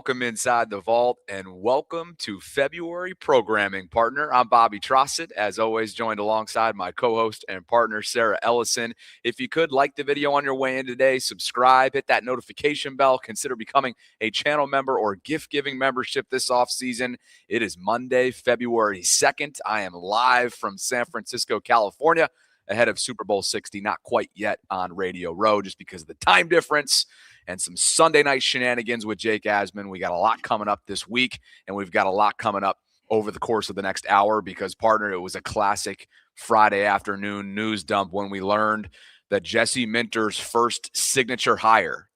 Welcome inside the vault and welcome to February programming, partner. I'm Bobby Trossett, as always, joined alongside my co-host and partner, Sarah Ellison. If you could, like the video on your way in today, subscribe, hit that notification bell, consider becoming a channel member or gift-giving membership this offseason. It is Monday, February 2nd. I am live from San Francisco, California, ahead of Super Bowl 60, not quite yet on Radio Row just because of the time difference and some Sunday night shenanigans with Jake Asman. We got a lot coming up this week, and we've got a lot coming up over the course of the next hour because, partner, it was a classic Friday afternoon news dump when we learned that Jesse Minter's first signature hire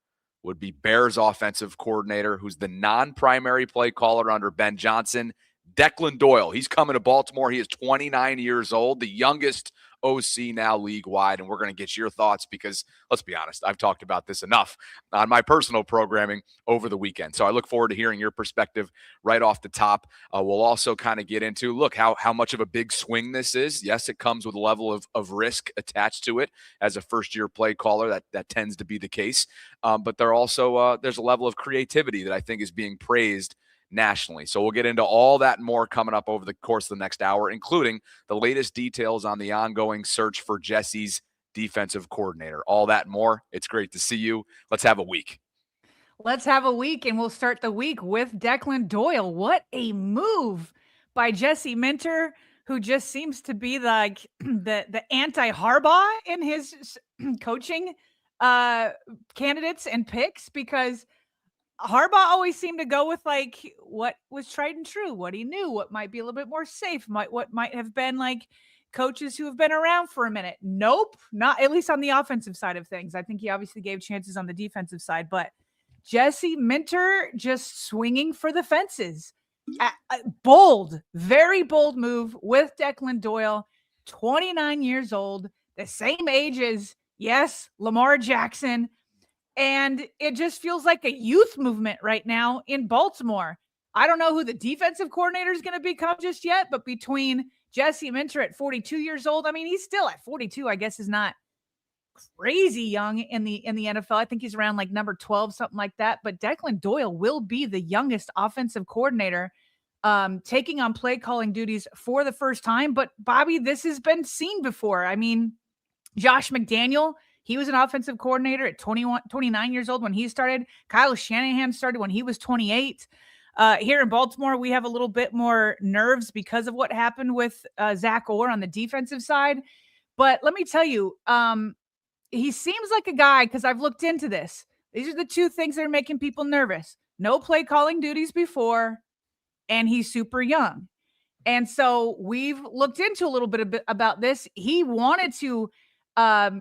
would be Bears offensive coordinator, who's the non-primary play caller under Ben Johnson, Declan Doyle. He's coming to Baltimore. He is 29 years old, the youngest OC now league-wide, and we're going to get your thoughts because, let's be honest, I've talked about this enough on my personal programming over the weekend. So I look forward to hearing your perspective right off the top. We'll also kind of get into, look, how much of a big swing this is. Yes, it comes with a level of risk attached to it as a first-year play caller. That tends to be the case. But there's a level of creativity that I think is being praised nationally. So we'll get into all that and more coming up over the course of the next hour, including the latest details on the ongoing search for Jesse's defensive coordinator. All that and more. It's great to see you. Let's have a week. Let's have a week, and we'll start the week with Declan Doyle. What a move by Jesse Minter, who just seems to be like the anti-Harbaugh in his coaching candidates and picks, because Harbaugh always seemed to go with like what was tried and true, what he knew, what might be a little bit more safe, what might have been like coaches who have been around for a minute. Nope, not at least on the offensive side of things. I think he obviously gave chances on the defensive side, but Jesse Minter just swinging for the fences. Bold, very bold move with Declan Doyle, 29 years old, the same age as, yes, Lamar Jackson. And it just feels like a youth movement right now in Baltimore. I don't know who the defensive coordinator is going to become just yet, but between Jesse Minter at 42 years old, I mean, he's still at 42, I guess is not crazy young in the NFL. I think he's around like number 12, something like that. But Declan Doyle will be the youngest offensive coordinator taking on play calling duties for the first time. But Bobby, this has been seen before. I mean, Josh McDaniel, he was an offensive coordinator at 29 years old when he started. Kyle Shanahan started when he was 28. Here in Baltimore, we have a little bit more nerves because of what happened with Zach Orr on the defensive side. But let me tell you, he seems like a guy, because I've looked into this. These are the two things that are making people nervous. No play calling duties before, and he's super young. And so we've looked into a little bit about this. He wanted to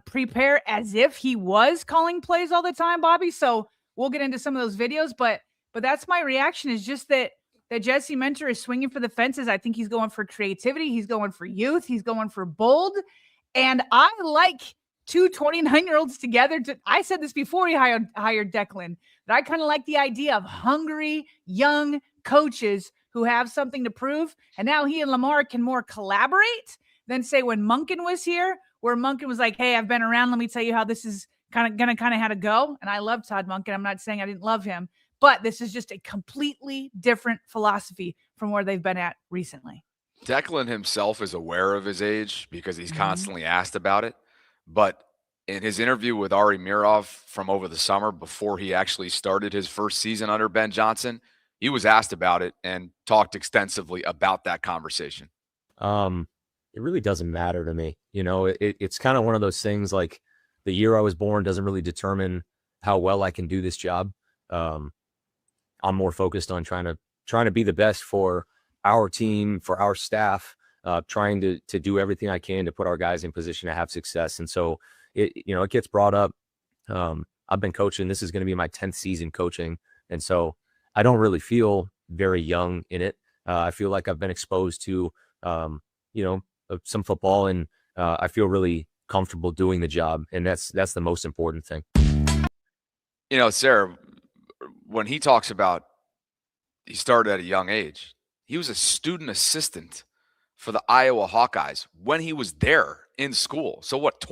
prepare as if he was calling plays all the time, Bobby. So we'll get into some of those videos, but that's my reaction, is just that Jesse Minter is swinging for the fences. I think he's going for creativity. He's going for youth. He's going for bold. And I like two 29-year-olds together. I said this before he hired Declan, that I kind of like the idea of hungry, young coaches who have something to prove. And now he and Lamar can more collaborate than, say, when Monken was here, where Monken was like, hey, I've been around. Let me tell you how this is going to how to go. And I love Todd Monken. I'm not saying I didn't love him, but this is just a completely different philosophy from where they've been at recently. Declan himself is aware of his age because he's constantly asked about it. But in his interview with Ari Mirov from over the summer, before he actually started his first season under Ben Johnson, he was asked about it and talked extensively about that conversation. It really doesn't matter to me. You know, it's kind of one of those things, like the year I was born doesn't really determine how well I can do this job. I'm more focused on trying to be the best for our team, for our staff, trying to do everything I can to put our guys in position to have success. And so it gets brought up. I've been coaching. This is going to be my 10th season coaching. And so I don't really feel very young in it. I feel like I've been exposed to, some football, and I feel really comfortable doing the job. And that's the most important thing. Sarah, when he talks about he started at a young age, he was a student assistant for the Iowa Hawkeyes when he was there in school. So what,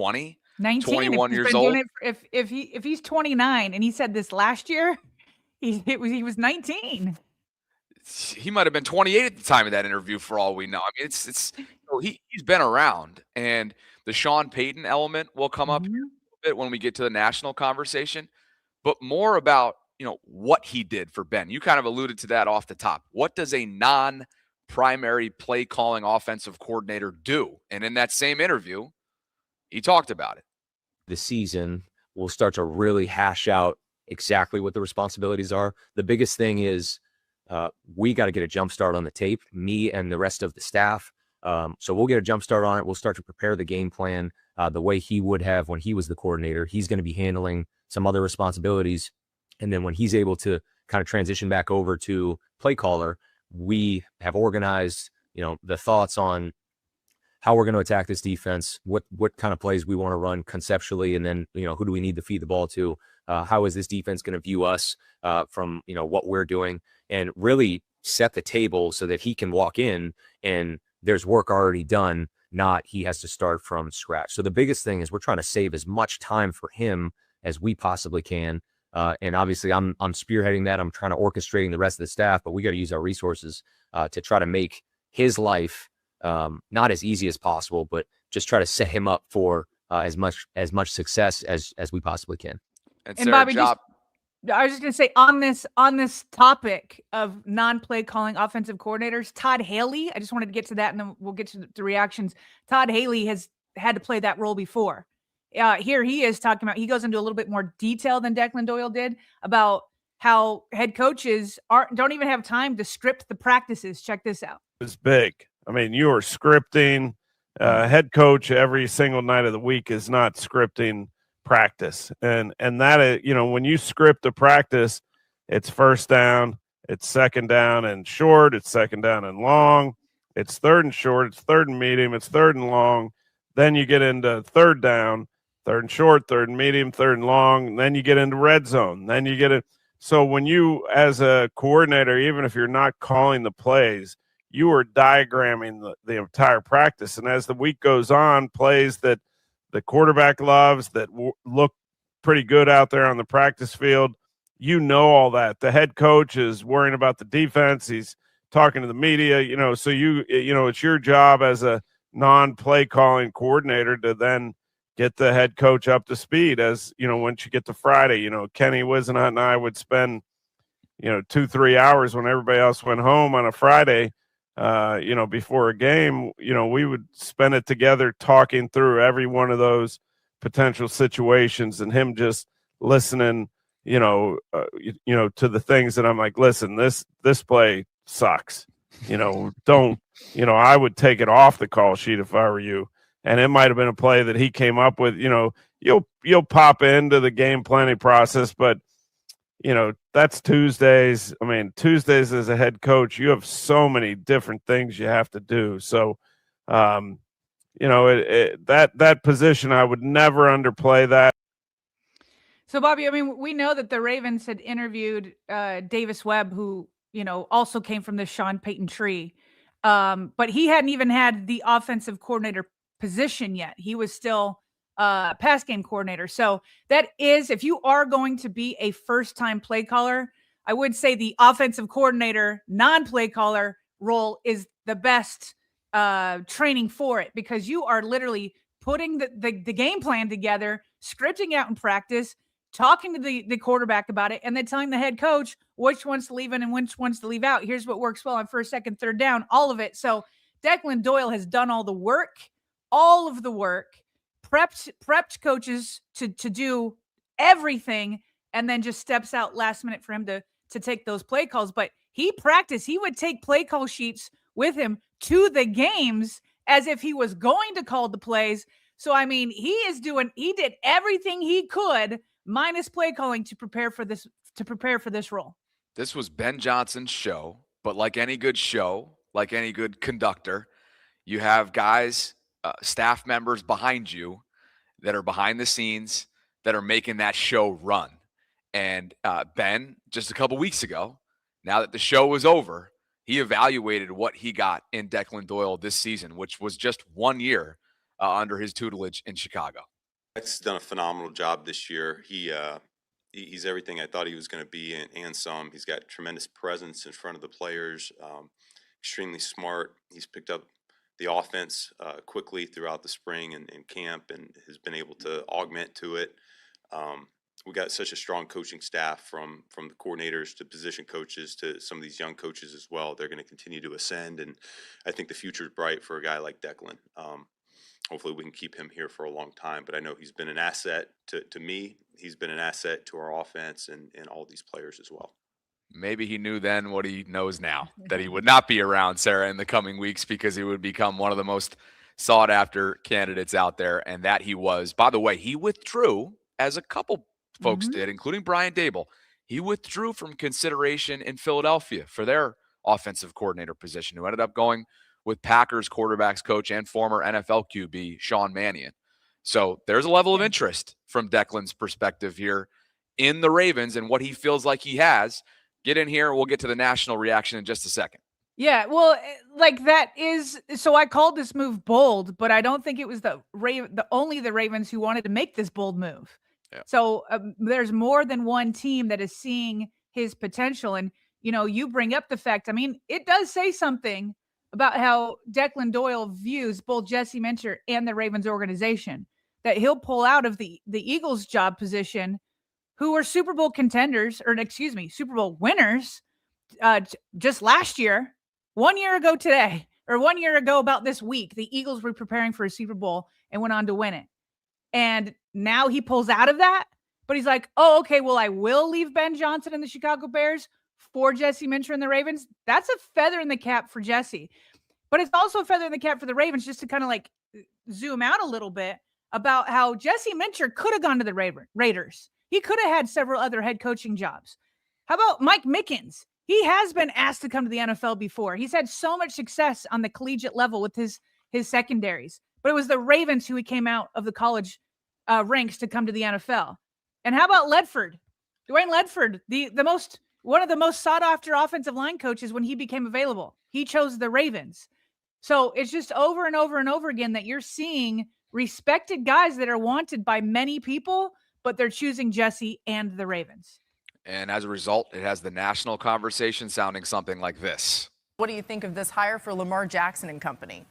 19, 21 years old? If he's 29, and he said this last year, He was 19. He might have been 28 at the time of that interview for all we know. I mean, it's he's been around, and the Sean Payton element will come up here a little bit when we get to the national conversation, but more about, what he did for Ben. You kind of alluded to that off the top. What does a non-primary play calling offensive coordinator do? And in that same interview, he talked about it. The season, we'll start to really hash out exactly what the responsibilities are. The biggest thing is we got to get a jump start on the tape, me and the rest of the staff. So we'll get a jump start on it. We'll start to prepare the game plan the way he would have when he was the coordinator. He's going to be handling some other responsibilities. And then when he's able to kind of transition back over to play caller, we have organized, the thoughts on how we're going to attack this defense, what kind of plays we want to run conceptually, and then, who do we need to feed the ball to? How is this defense going to view us from, what we're doing, and really set the table so that he can walk in and there's work already done, not he has to start from scratch. So the biggest thing is we're trying to save as much time for him as we possibly can. And obviously I'm spearheading that. I'm trying to orchestrating the rest of the staff, but we got to use our resources to try to make his life not as easy as possible, but just try to set him up for as much success as we possibly can. And Sarah, Bobby, I was just going to say on this topic of non-play calling offensive coordinators, Todd Haley, I just wanted to get to that, and then we'll get to the reactions. Todd Haley has had to play that role before. Here he is talking about, he goes into a little bit more detail than Declan Doyle did about how head coaches don't even have time to script the practices. Check this out. It's big. I mean, you are scripting. Head coach every single night of the week is not scripting practice. And that is, when you script a practice, it's first down, it's second down and short, it's second down and long, it's third and short, it's third and medium, it's third and long. Then you get into third down, third and short, third and medium, third and long. Then you get into red zone. Then you get it. So when you, as a coordinator, even if you're not calling the plays, you are diagramming the entire practice. And as the week goes on, plays that the quarterback loves, that look pretty good out there on the practice field, all that. The head coach is worrying about the defense. He's talking to the media, so it's your job as a non-play calling coordinator to then get the head coach up to speed. As once you get to Friday, Kenny Wisenhunt and I would spend 2-3 hours when everybody else went home on a Friday, before a game, we would spend it together talking through every one of those potential situations, and him just listening, to the things that I'm like, listen, this play sucks. I would take it off the call sheet if I were you. And it might have been a play that he came up with. You'll pop into the game planning process, but that's Tuesdays. I mean, Tuesdays as a head coach, you have so many different things you have to do. So, that position, I would never underplay that. So, Bobby, I mean, we know that the Ravens had interviewed Davis Webb, who, also came from the Sean Payton tree. But he hadn't even had the offensive coordinator position yet. He was still pass game coordinator. So that is, if you are going to be a first-time play caller, I would say the offensive coordinator, non-play caller role is the best training for it, because you are literally putting the game plan together, scripting out in practice, talking to the quarterback about it, and then telling the head coach which ones to leave in and which ones to leave out. Here's what works well on first, second, third down, all of it. So Declan Doyle has done all of the work, prepped coaches to do everything, and then just steps out last minute for him to take those play calls. But he practiced. He would take play call sheets with him to the games as if he was going to call the plays. So, I mean, he did everything he could minus play calling to prepare for this role. This was Ben Johnson's show, but like any good show, like any good conductor, you have guys, staff members behind you that are behind the scenes that are making that show run. And Ben, just a couple weeks ago, now that the show was over, he evaluated what he got in Declan Doyle this season, which was just 1 year under his tutelage in Chicago. He's done a phenomenal job this year. he's everything I thought he was going to be, and some. He's got tremendous presence in front of the players, extremely smart. He's picked up the offense quickly throughout the spring and camp, and has been able to augment to it. We got such a strong coaching staff from the coordinators to position coaches to some of these young coaches as well. They're going to continue to ascend, and I think the future is bright for a guy like Declan. Hopefully we can keep him here for a long time, but I know he's been an asset to me. He's been an asset to our offense and all these players as well. Maybe he knew then what he knows now, that he would not be around, Sarah, in the coming weeks, because he would become one of the most sought after candidates out there, and that he was. By the way, he withdrew, as a couple folks did, including Brian Dable. He withdrew from consideration in Philadelphia for their offensive coordinator position, who ended up going with Packers quarterbacks coach and former NFL QB Sean Mannion. So there's a level of interest from Declan's perspective here in the Ravens and what he feels like he has. Get in here. We'll get to the national reaction in just a second. Yeah, well, like that is, so I called this move bold, but I don't think it was only the Ravens who wanted to make this bold move. Yeah. So there's more than one team that is seeing his potential. And, you bring up the fact, it does say something about how Declan Doyle views both Jesse Minter and the Ravens organization, that he'll pull out of the Eagles job position, who were Super Bowl contenders, Super Bowl winners just last year. 1 year ago today, or 1 year ago about this week, the Eagles were preparing for a Super Bowl and went on to win it. And now he pulls out of that, but he's like, oh, okay, well, I will leave Ben Johnson and the Chicago Bears for Jesse Minter and the Ravens. That's a feather in the cap for Jesse. But it's also a feather in the cap for the Ravens, just to kind of like zoom out a little bit about how Jesse Minter could have gone to the Raiders. He could have had several other head coaching jobs. How about Mike Mickens? He has been asked to come to the NFL before. He's had so much success on the collegiate level with his secondaries. But it was the Ravens who he came out of the college ranks to come to the NFL. And how about Ledford? Dwayne Ledford, one of the most sought-after offensive line coaches when he became available. He chose the Ravens. So it's just over and over and over again that you're seeing respected guys that are wanted by many people, but they're choosing Jesse and the Ravens. And as a result, it has the national conversation sounding something like this. What do you think of this hire for Lamar Jackson and company?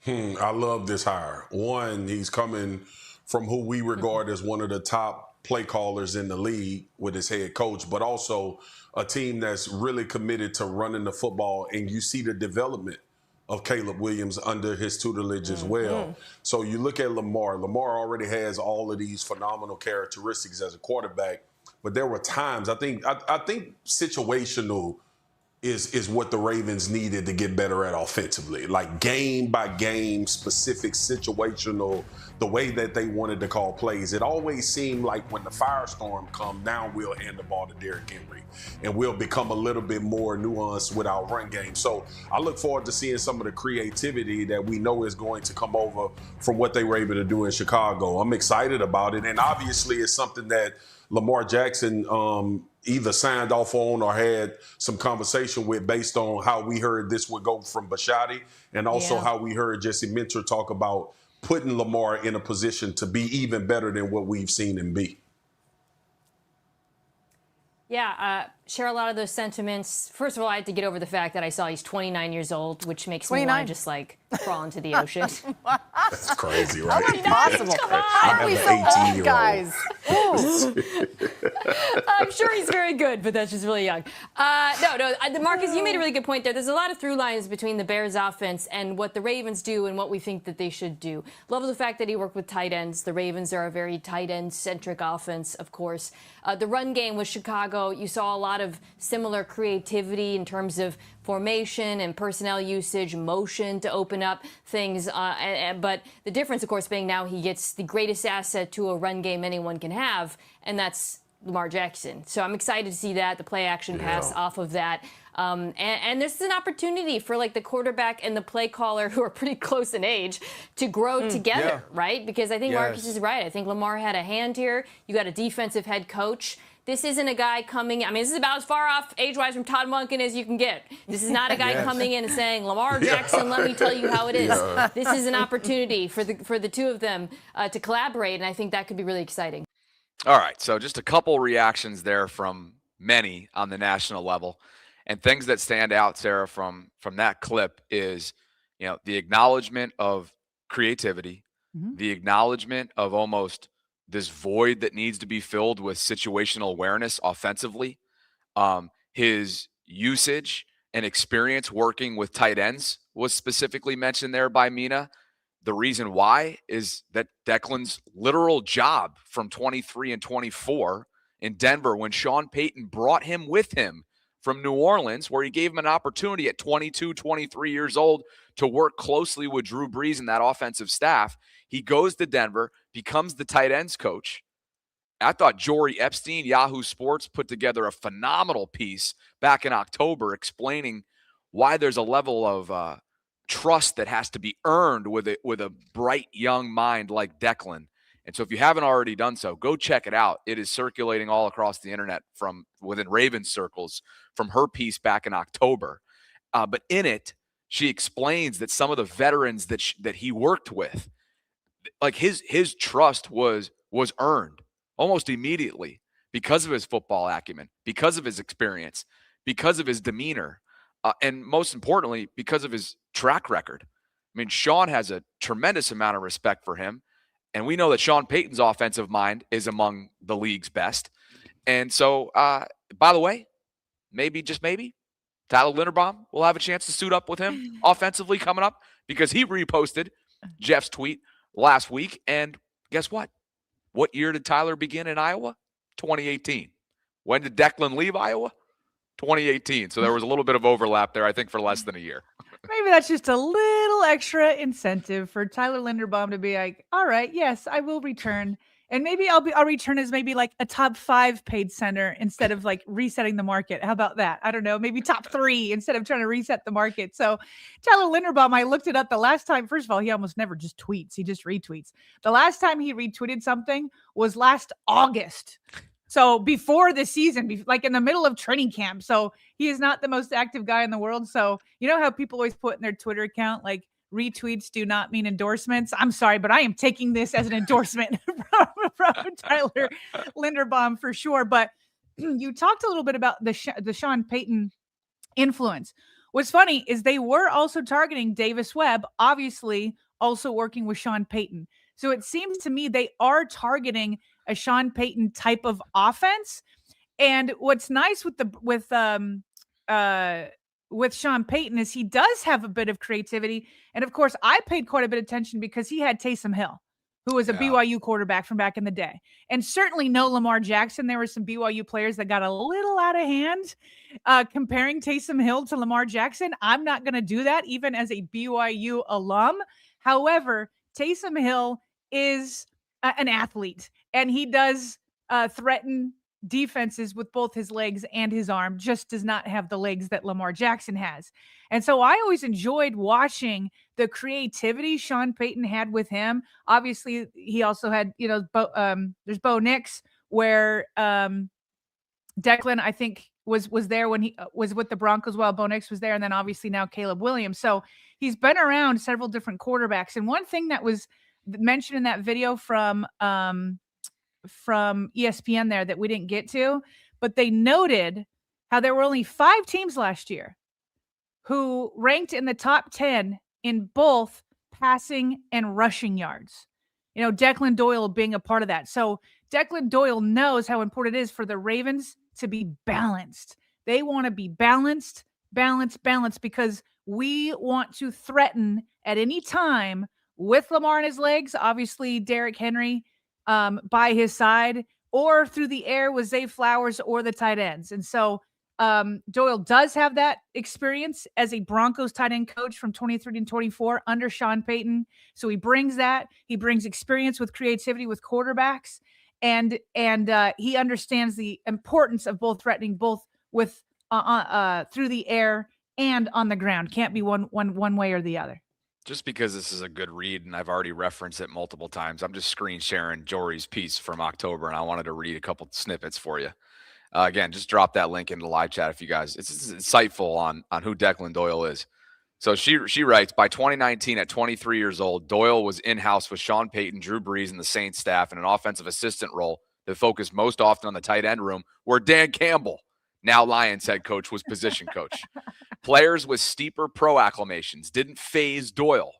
I love this hire. One, he's coming from who we regard as one of the top play callers in the league with his head coach, but also a team that's really committed to running the football. And you see the development of Caleb Williams under his tutelage as well. So you look at Lamar. Lamar already has all of these phenomenal characteristics as a quarterback, but there were times I think situational is what the Ravens needed to get better at offensively, like game by game, specific situational, the way that they wanted to call plays. It always seemed like when the firestorm come, now we'll hand the ball to Derrick Henry and we'll become a little bit more nuanced with our run game. So I look forward to seeing some of the creativity that we know is going to come over from what they were able to do in Chicago. I'm excited about it. And obviously it's something that Lamar Jackson either signed off on or had some conversation with based on how we heard this would go from Bisciotti and also how we heard Jesse Minter talk about putting Lamar in a position to be even better than what we've seen him be. Yeah, share a lot of those sentiments. First of all, I had to get over the fact that I saw he's 29 years old, which makes me want to just like crawl into the ocean. That's crazy, right? How impossible. How are we so old, guys? I'm sure he's very good, but that's just really young. Marcus, you made a really good point there. There's a lot of through lines between the Bears offense and what the Ravens do and what we think that they should do. Love the fact that he worked with tight ends. The Ravens are a very tight end centric offense, of course. The run game with Chicago, you saw a lot of similar creativity in terms of formation and personnel usage, motion to open up things. But the difference, of course, being now he gets the greatest asset to a run game anyone can have, and that's Lamar Jackson. So I'm excited to see that, the play action pass off of that. And this is an opportunity for like the quarterback and the play caller, who are pretty close in age, to grow together, right? Because I think Marcus is right. I think Lamar had a hand here. You got a defensive head coach. This isn't a guy coming, this is about as far off age-wise from Todd Monken as you can get. This is not a guy coming in and saying, Lamar Jackson, let me tell you how it is. This is an opportunity for the two of them to collaborate, and I think that could be really exciting. All right, so just a couple reactions there from many on the national level, and things that stand out, Sarah, from that clip is, the acknowledgement of creativity, Mhm. the acknowledgement of almost this void that needs to be filled with situational awareness offensively. His usage and experience working with tight ends was specifically mentioned there by Mina. The reason why is that Declan's literal job from 23 and 24 in Denver, when Sean Payton brought him with him from New Orleans, where he gave him an opportunity at 22, 23 years old to work closely with Drew Brees and that offensive staff. He goes to Denver, becomes the tight ends coach. I thought Jory Epstein, Yahoo Sports, put together a phenomenal piece back in October explaining why there's a level of trust that has to be earned with a bright young mind like Declan. And so if you haven't already done so, go check it out. It is circulating all across the internet from within Ravens circles from her piece back in October. But in it, she explains that some of the veterans that he worked with, like his trust was earned almost immediately because of his football acumen, because of his experience, because of his demeanor, and most importantly, because of his track record. I mean, Sean has a tremendous amount of respect for him, and we know that Sean Payton's offensive mind is among the league's best. And so, by the way, maybe, just maybe, Tyler Linderbaum will have a chance to suit up with him offensively coming up because he reposted Jeff's tweet last week. And guess what? What year did Tyler begin in Iowa? 2018. When did Declan leave Iowa? 2018. So there was a little bit of overlap there, I think, for less than a year. Maybe that's just a little extra incentive for Tyler Linderbaum to be like, all right, yes, I will return. And maybe I'll return as maybe like a top 5 paid center instead of like resetting the market. How about that? I don't know, maybe top 3 instead of trying to reset the market. So Tyler Linderbaum, I looked it up the last time. First of all, he almost never just tweets. He just retweets. The last time he retweeted something was last August. So before the season, like in the middle of training camp. So he is not the most active guy in the world. So you know how people always put in their Twitter account, like, retweets do not mean endorsements. I'm sorry, but I am taking this as an endorsement from Tyler Linderbaum for sure. But you talked a little bit about the Sean Payton influence. What's funny is they were also targeting Davis Webb, obviously also working with Sean Payton. So it seems to me they are targeting a Sean Payton type of offense. And what's nice with Sean Payton is he does have a bit of creativity. And of course, I paid quite a bit of attention because he had Taysom Hill, who was a BYU quarterback from back in the day. And certainly no Lamar Jackson. There were some BYU players that got a little out of hand comparing Taysom Hill to Lamar Jackson. I'm not going to do that, even as a BYU alum. However, Taysom Hill is an athlete, and he does threaten defenses with both his legs and his arm, just does not have the legs that Lamar Jackson has. And so I always enjoyed watching the creativity Sean Payton had with him. Obviously, he also had, there's Bo Nix, where Declan, I think, was there when he was with the Broncos while Bo Nix was there. And then obviously now Caleb Williams. So he's been around several different quarterbacks. And one thing that was mentioned in that video from ESPN there that we didn't get to, but they noted how there were only 5 teams last year who ranked in the top 10 in both passing and rushing yards. Declan Doyle being a part of that. So Declan Doyle knows how important it is for the Ravens to be balanced. They want to be balanced, because we want to threaten at any time with Lamar in his legs, obviously Derrick Henry by his side, or through the air with Zay Flowers or the tight ends. And so Doyle does have that experience as a Broncos tight end coach from 23 and 24 under Sean Payton. So he brings that. He brings experience with creativity with quarterbacks, and he understands the importance of both threatening both with through the air and on the ground. Can't be one way or the other. Just because this is a good read, and I've already referenced it multiple times, I'm just screen sharing Jory's piece from October, and I wanted to read a couple snippets for you. Again, just drop that link into the live chat if you guys. It's insightful on who Declan Doyle is. So she writes, by 2019, at 23 years old, Doyle was in-house with Sean Payton, Drew Brees, and the Saints staff in an offensive assistant role that focused most often on the tight end room, where Dan Campbell, now Lions head coach, was position coach. Players with steeper pro acclamations didn't phase Doyle.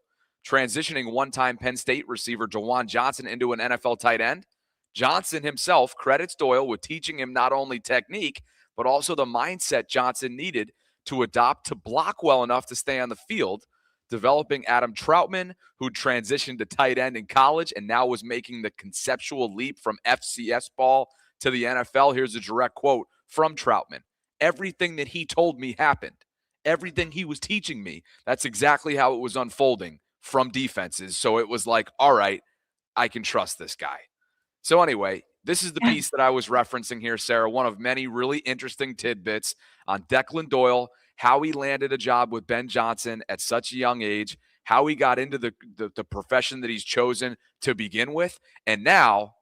Transitioning one-time Penn State receiver Jawan Johnson into an NFL tight end, Johnson himself credits Doyle with teaching him not only technique, but also the mindset Johnson needed to adopt to block well enough to stay on the field, developing Adam Troutman, who transitioned to tight end in college and now was making the conceptual leap from FCS ball to the NFL. Here's a direct quote from Troutman. Everything that he told me happened. Everything he was teaching me, that's exactly how it was unfolding from defenses. So it was like, all right, I can trust this guy. So anyway, this is the piece that I was referencing here, Sarah, one of many really interesting tidbits on Declan Doyle, how he landed a job with Ben Johnson at such a young age, how he got into the profession that he's chosen to begin with, and now,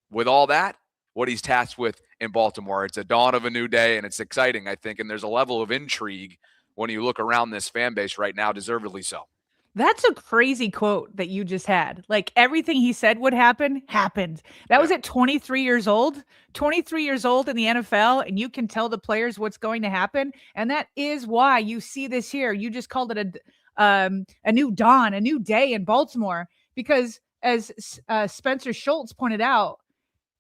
with all that, what he's tasked with in Baltimore. It's a dawn of a new day, and it's exciting, I think, and there's a level of intrigue when you look around this fan base right now, deservedly so. That's a crazy quote that you just had. Like, everything he said would happen, happened. That was at 23 years old. 23 years old in the NFL, and you can tell the players what's going to happen. And that is why you see this here. You just called it a new dawn, a new day in Baltimore. Because as Spencer Schultz pointed out,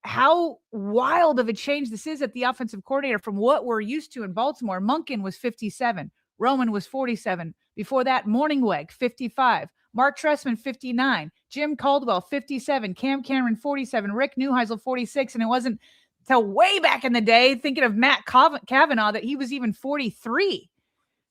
how wild of a change this is at the offensive coordinator from what we're used to in Baltimore. Monken was 57. Roman was 47. Before that, Morningweg, 55. Mark Trestman, 59. Jim Caldwell, 57. Cam Cameron, 47. Rick Neuheisel, 46. And it wasn't till way back in the day, thinking of Matt Kavanaugh, that he was even 43.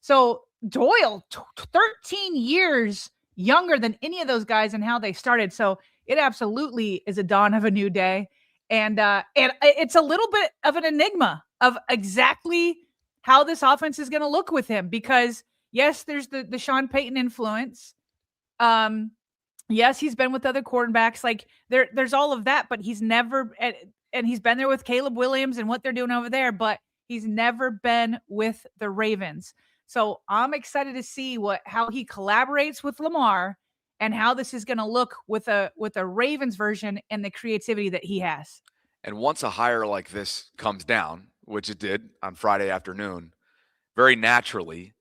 So Doyle, 13 years younger than any of those guys and how they started. So it absolutely is a dawn of a new day. And it's a little bit of an enigma of exactly how this offense is going to look with him, because yes, there's the Sean Peyton influence. Yes, he's been with other quarterbacks. Like there's all of that, but he's never, and he's been there with Caleb Williams and what they're doing over there, but he's never been with the Ravens. So I'm excited to see how he collaborates with Lamar and how this is going to look with a Ravens version and the creativity that he has. And once a hire like this comes down, which it did on Friday afternoon, very naturally,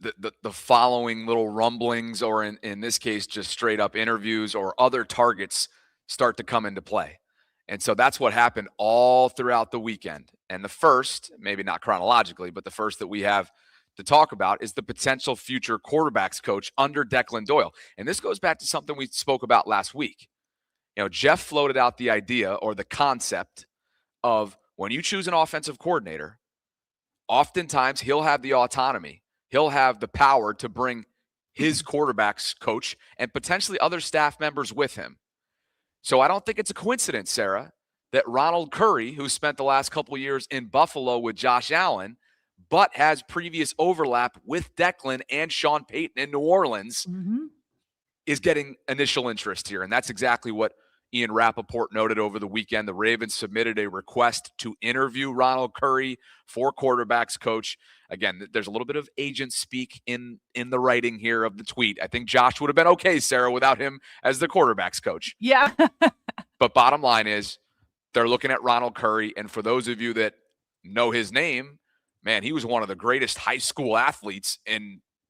the following little rumblings, or in this case, just straight up interviews or other targets, start to come into play. And so that's what happened all throughout the weekend. And the first, maybe not chronologically, but the first that we have to talk about is the potential future quarterbacks coach under Declan Doyle. And this goes back to something we spoke about last week. You know, Jeff floated out the idea or the concept of, when you choose an offensive coordinator, oftentimes he'll have the autonomy. He'll have the power to bring his quarterbacks coach and potentially other staff members with him. So I don't think it's a coincidence, Sarah, that Ronald Curry, who spent the last couple of years in Buffalo with Josh Allen, but has previous overlap with Declan and Sean Payton in New Orleans, is getting initial interest here. And that's exactly what Ian Rappaport noted over the weekend. The Ravens submitted a request to interview Ronald Curry for quarterbacks coach. Again, there's a little bit of agent speak in the writing here of the tweet. I think Josh would have been okay, Sarah, without him as the quarterbacks coach. Yeah. But bottom line is, they're looking at Ronald Curry. And for those of you that know his name, man, he was one of the greatest high school athletes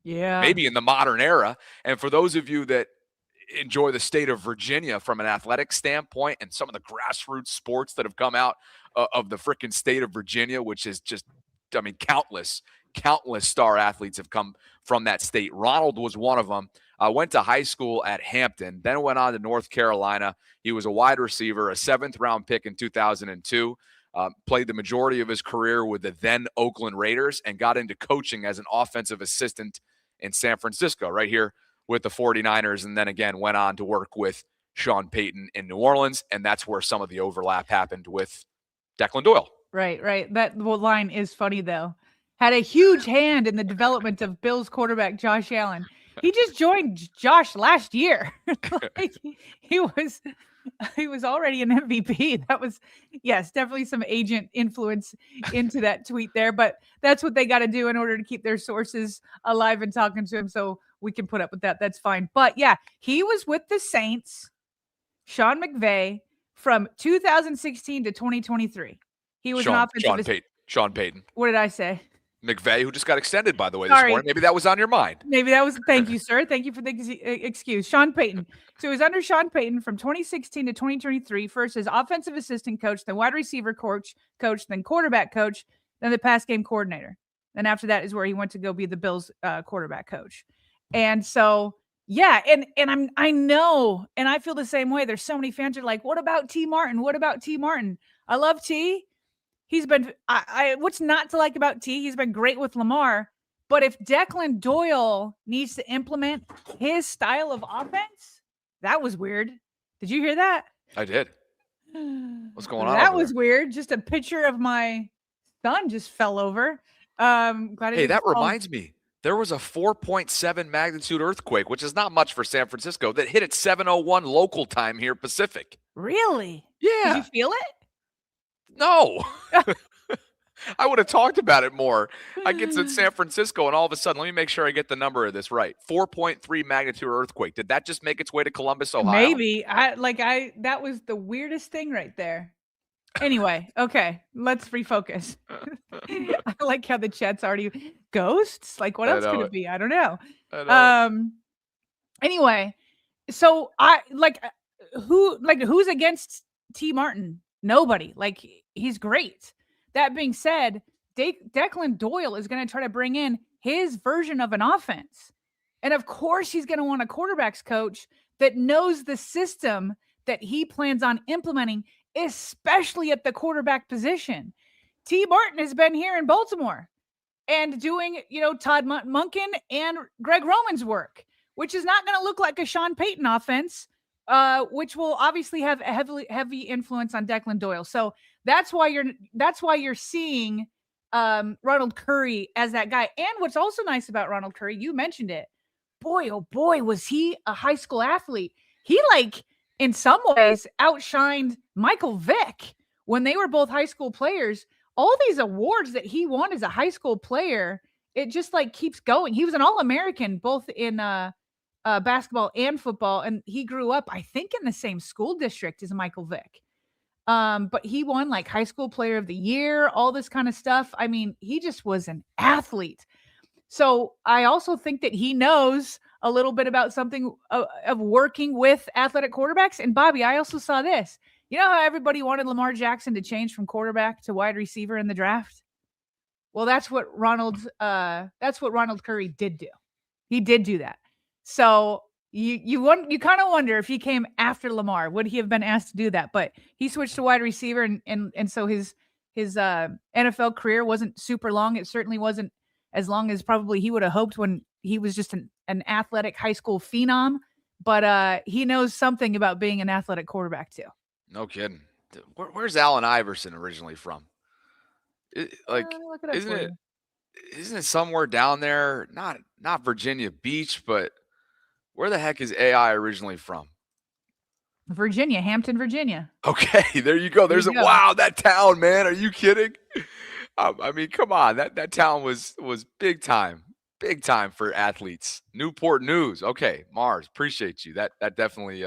maybe in the modern era. And for those of you that enjoy the state of Virginia from an athletic standpoint and some of the grassroots sports that have come out of the freaking state of Virginia, which is just, I mean, countless star athletes have come from that state. Ronald was one of them. Went to high school at Hampton, then went on to North Carolina. He was a wide receiver, a 7th-round pick in 2002. Played the majority of his career with the then Oakland Raiders and got into coaching as an offensive assistant in San Francisco, right here with the 49ers, and then again went on to work with Sean Payton in New Orleans, and that's where some of the overlap happened with Declan Doyle. Right. That line is funny, though. Had a huge hand in the development of Bills quarterback Josh Allen. He just joined Josh last year. Like, he was already an MVP. That was, yes, definitely some agent influence into that tweet there, but that's what they got to do in order to keep their sources alive and talking to him. So we can put up with that. That's fine. But yeah, he was with the Saints, Sean McVay, from 2016 to 2023. He was an offensive Sean Peyton. What did I say? McVay, who just got extended, by the way, Sorry. this morning. Maybe that was on your mind. Maybe that was. Thank you, sir. Thank you for the excuse. Sean Peyton. So he was under Sean Peyton from 2016 to 2023. First as offensive assistant coach, then wide receiver coach, then quarterback coach, then the pass game coordinator. And after that is where he went to go be the Bills quarterback coach. And so, yeah, and I know, and I feel the same way. There's so many fans are like, what about T. Martin? What about T. Martin? I love T. He's been, what's not to like about T? He's been great with Lamar. But if Declan Doyle needs to implement his style of offense, that was weird. Did you hear that? I did. What's going on? That was weird. Just a picture of my son just fell over. Hey, that reminds me. There was a 4.7 magnitude earthquake, which is not much for San Francisco, that hit at 7:01 local time here, Pacific. Really? Yeah. Did you feel it? No. I would have talked about it more. I get to San Francisco, and all of a sudden, let me make sure I get the number of this right. 4.3 magnitude earthquake. Did that just make its way to Columbus, Ohio? Maybe. That was the weirdest thing right there. Anyway, okay, let's refocus. I like how the chat's already ghosts. Like, what else could it be? I don't know. Anyway, so who's against T. Martin? Nobody. Like, he's great. That being said, Declan Doyle is going to try to bring in his version of an offense. And of course, he's going to want a quarterbacks coach that knows the system that he plans on implementing, especially at the quarterback position. T. Martin has been here in Baltimore and doing, Todd Monken and Greg Roman's work, which is not going to look like a Sean Payton offense, which will obviously have a heavy influence on Declan Doyle. So that's why you're seeing Ronald Curry as that guy. And what's also nice about Ronald Curry, you mentioned it. Boy, oh boy, was he a high school athlete. He, in some ways, outshined Michael Vick when they were both high school players. All these awards that he won as a high school player, it just keeps going. He was an All-American both in basketball and football, and he grew up, I think, in the same school district as Michael Vick. But he won high school player of the year, all this kind of stuff. I mean, he just was an athlete. So I also think that he knows a little bit about something of working with athletic quarterbacks. And Bobby, I also saw this. You know how everybody wanted Lamar Jackson to change from quarterback to wide receiver in the draft? Well, that's what Ronald Curry did do. He did do that. So you kind of wonder if he came after Lamar, would he have been asked to do that? But he switched to wide receiver, and so his NFL career wasn't super long. It certainly wasn't as long as probably he would have hoped when he was just an athletic high school phenom. But he knows something about being an athletic quarterback too. No kidding. Where's Allen Iverson originally from? Isn't it somewhere down there? Not Virginia Beach, but where the heck is AI originally from? Virginia, Hampton, Virginia. Okay, there you go. Wow, that town, man. Are you kidding? I mean, come on. That town was big time for athletes. Newport News. Okay, Mars, appreciate you. That definitely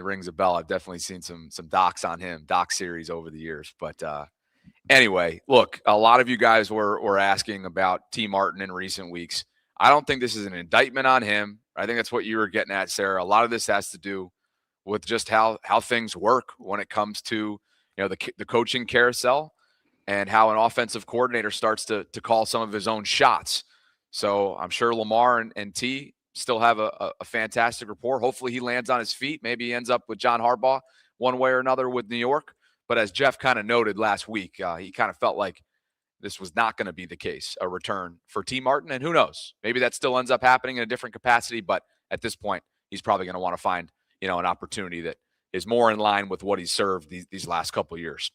rings a bell. I've definitely seen some docs on him, doc series over the years. But anyway, look, a lot of you guys were asking about T. Martin in recent weeks. I don't think this is an indictment on him. I think that's what you were getting at, Sarah. A lot of this has to do with just how things work when it comes to the coaching carousel and how an offensive coordinator starts to call some of his own shots. So I'm sure Lamar and T still have a fantastic rapport. Hopefully he lands on his feet. Maybe he ends up with John Harbaugh one way or another with New York. But as Jeff kind of noted last week, he kind of felt like this was not going to be the case, a return for T. Martin. And who knows? Maybe that still ends up happening in a different capacity. But at this point, he's probably going to want to find an opportunity that is more in line with what he's served these last couple of years.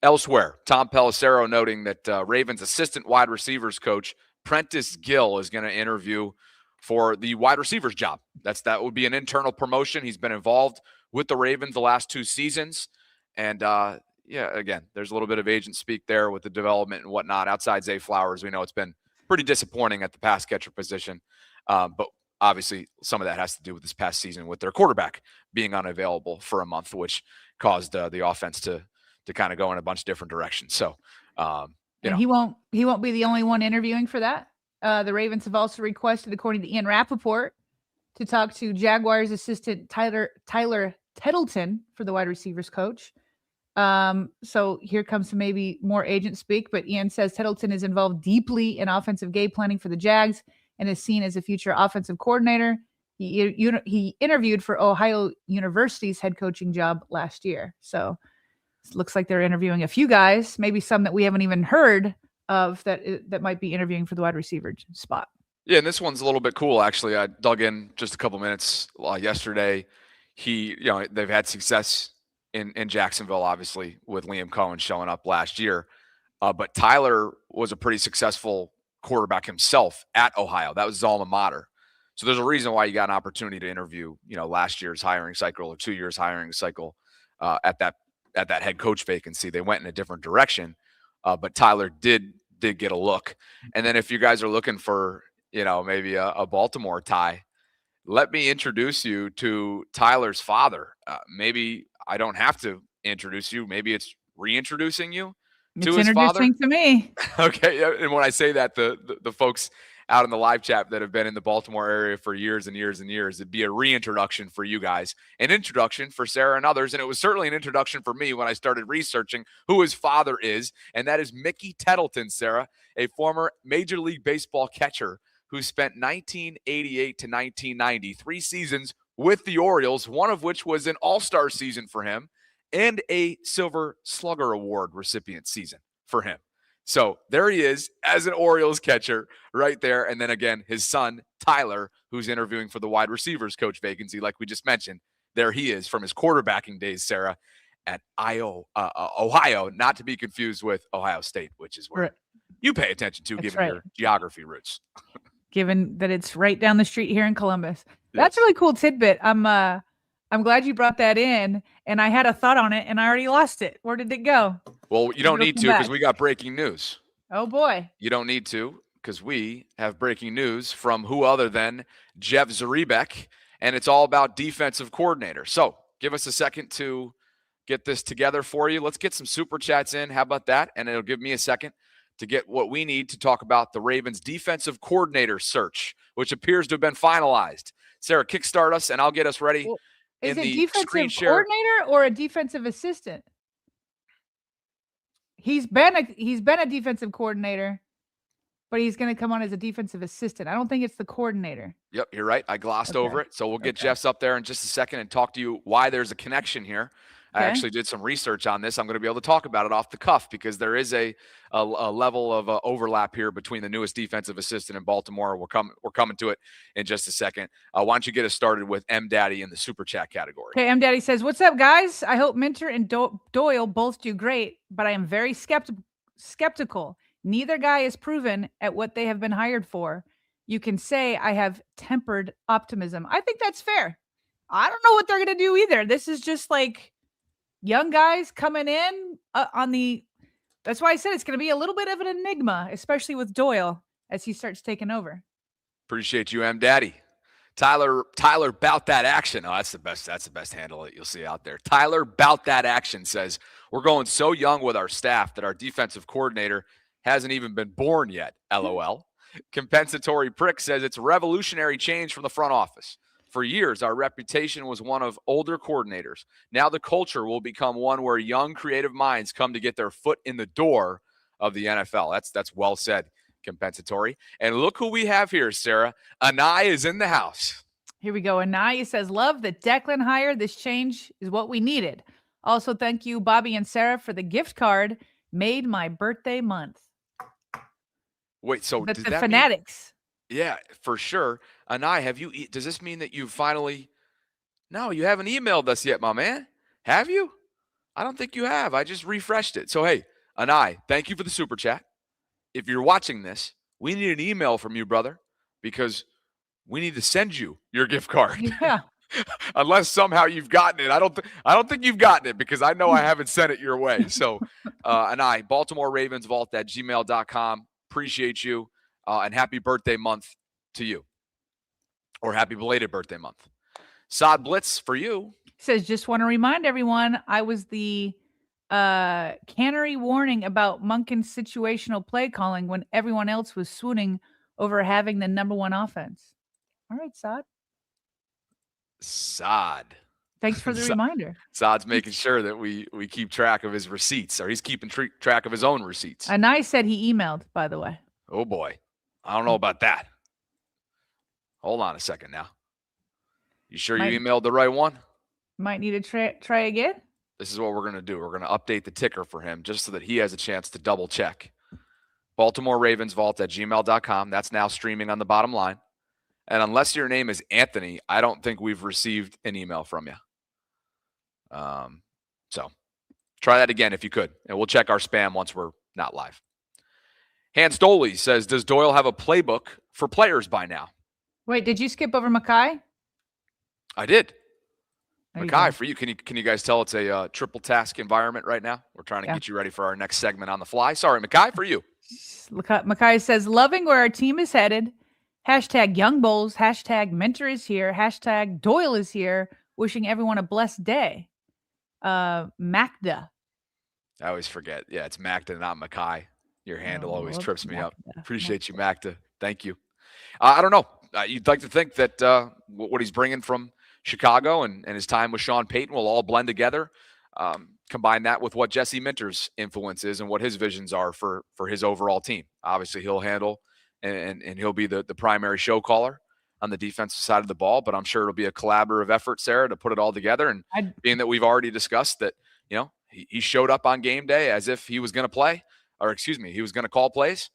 Elsewhere, Tom Pelissero noting that Ravens assistant wide receivers coach Prentice Gill is going to interview for the wide receivers job. That would be an internal promotion. He's been involved with the Ravens the last 2 seasons. And again, there's a little bit of agent speak there with the development and whatnot. Outside Zay Flowers, we know it's been pretty disappointing at the pass catcher position. But obviously some of that has to do with this past season with their quarterback. being unavailable for a month, which caused the offense to kind of go in a bunch of different directions. So, and he won't be the only one interviewing for that. The Ravens have also requested, according to Ian Rappaport, to talk to Jaguars assistant Tyler Tettleton for the wide receivers coach. So here comes some maybe more agent speak, but Ian says Tettleton is involved deeply in offensive game planning for the Jags and is seen as a future offensive coordinator. He interviewed for Ohio University's head coaching job last year. So it looks like they're interviewing a few guys, maybe some that we haven't even heard of that might be interviewing for the wide receiver spot. Yeah, and this one's a little bit cool, actually. I dug in just a couple minutes yesterday. They've had success in Jacksonville, obviously, with Liam Cohen showing up last year. But Tyler was a pretty successful quarterback himself at Ohio. That was his alma mater. So there's a reason why you got an opportunity to interview, last year's hiring cycle or 2 years hiring cycle at that head coach vacancy. They went in a different direction, but Tyler did get a look. And then if you guys are looking for, maybe a Baltimore tie, let me introduce you to Tyler's father. Maybe I don't have to introduce you. Maybe it's reintroducing you to his father. Introducing to me. Okay. And when I say that, the folks out in the live chat that have been in the Baltimore area for years and years and years, it'd be a reintroduction for you guys, an introduction for Sarah and others. And it was certainly an introduction for me when I started researching who his father is. And that is Mickey Tettleton, Sarah, a former Major League Baseball catcher who spent 1988 to 1990, 3 seasons with the Orioles, one of which was an all-star season for him and a Silver Slugger Award recipient season for him. So there he is as an Orioles catcher right there. And then again, his son, Tyler, who's interviewing for the wide receivers coach vacancy, like we just mentioned. There he is from his quarterbacking days, Sarah, at Ohio, not to be confused with Ohio State, which is where you pay attention to, given your geography roots. Given that it's right down the street here in Columbus. That's a really cool tidbit. I'm glad you brought that in, and I had a thought on it, and I already lost it. Where did it go? Well, you don't need to, because we got breaking news. Oh, boy. You don't need to, because we have breaking news from who other than Jeff Zrebiec, and it's all about defensive coordinator. So give us a second to get this together for you. Let's get some super chats in. How about that? And it'll give me a second to get what we need to talk about the Ravens defensive coordinator search, which appears to have been finalized. Sarah, kickstart us, and I'll get us ready. Well, is it defensive coordinator or a defensive assistant? He's been a defensive coordinator, but he's going to come on as a defensive assistant. I don't think it's the coordinator. Yep, you're right. I glossed over it. So we'll get Jeff's up there in just a second and talk to you why there's a connection here. I actually did some research on this. I'm going to be able to talk about it off the cuff because there is a level of overlap here between the newest defensive assistant in Baltimore. We're coming to it in just a second. Why don't you get us started with M Daddy in the super chat category? Okay, M Daddy says, "What's up, guys? I hope Minter and Doyle both do great, but I am very skeptical. Neither guy is proven at what they have been hired for. You can say I have tempered optimism. I think that's fair. I don't know what they're going to do either. This is just like young guys coming in that's why I said it's going to be a little bit of an enigma, especially with Doyle as he starts taking over." Appreciate you, M Daddy. Tyler Bout That Action. Oh, that's the best handle that you'll see out there. Tyler Bout That Action says, "We're going so young with our staff that our defensive coordinator hasn't even been born yet. LOL. Compensatory Prick says it's a revolutionary change from the front office. For years, our reputation was one of older coordinators. Now the culture will become one where young, creative minds come to get their foot in the door of the NFL." That's well said, Compensatory. And look who we have here, Sarah. Anai is in the house. Here we go. Anai says, "Love the Declan hire. This change is what we needed. Also, thank you, Bobby and Sarah, for the gift card. Made my birthday month." Wait, so that's does the that Fanatics. Yeah, for sure. Anai, does this mean that you finally... No, you haven't emailed us yet, my man. Have you? I don't think you have. I just refreshed it. So, hey, Anai, thank you for the super chat. If you're watching this, we need an email from you, brother, because we need to send you your gift card. Yeah. Unless somehow you've gotten it. I don't think you've gotten it because I know I haven't sent it your way. So, Anai, Baltimore Ravens Vault@gmail.com. Appreciate you. And happy birthday month to you. Or happy belated birthday month. Sod Blitz for you. says, just want to remind everyone, I was the cannery warning about Monken's situational play calling when everyone else was swooning over having the number one offense. All right, Saad. Thanks for the reminder. Saad's making sure that we keep track of his receipts, or he's keeping track of his own receipts. And I said he emailed, by the way. Oh, boy. I don't know about that. Hold on a second now. You sure you emailed the right one? Might need to try again. This is what we're going to do. We're going to update the ticker for him just so that he has a chance to double check. Baltimore Ravens Vault at gmail.com. That's now streaming on the bottom line. And unless your name is Anthony, I don't think we've received an email from you. So try that again if you could, and we'll check our spam once we're not live. Hans Doley says, does Doyle have a playbook for players by now? Wait, did you skip over Mackay? I did. There Mackay, for you, can you guys tell it's a triple task environment right now? We're trying to get you ready for our next segment on the fly. Sorry, Mackay, for you. Mackay says, loving where our team is headed. Hashtag Young Bulls. Hashtag Mentor is here. Hashtag Doyle is here. Wishing everyone a blessed day. Macda. I always forget. Yeah, it's Macda, not Mackay. Your handle always trips me up. Appreciate you, Macda. Thank you. I don't know. You'd like to think that what he's bringing from Chicago and his time with Sean Peyton will all blend together. Combine that with what Jesse Minter's influence is and what his visions are for his overall team. Obviously, he'll handle and he'll be the primary show caller on the defensive side of the ball, but I'm sure it'll be a collaborative effort, Sarah, to put it all together. And being that we've already discussed that, he showed up on game day as if he was going to play, he was going to call plays,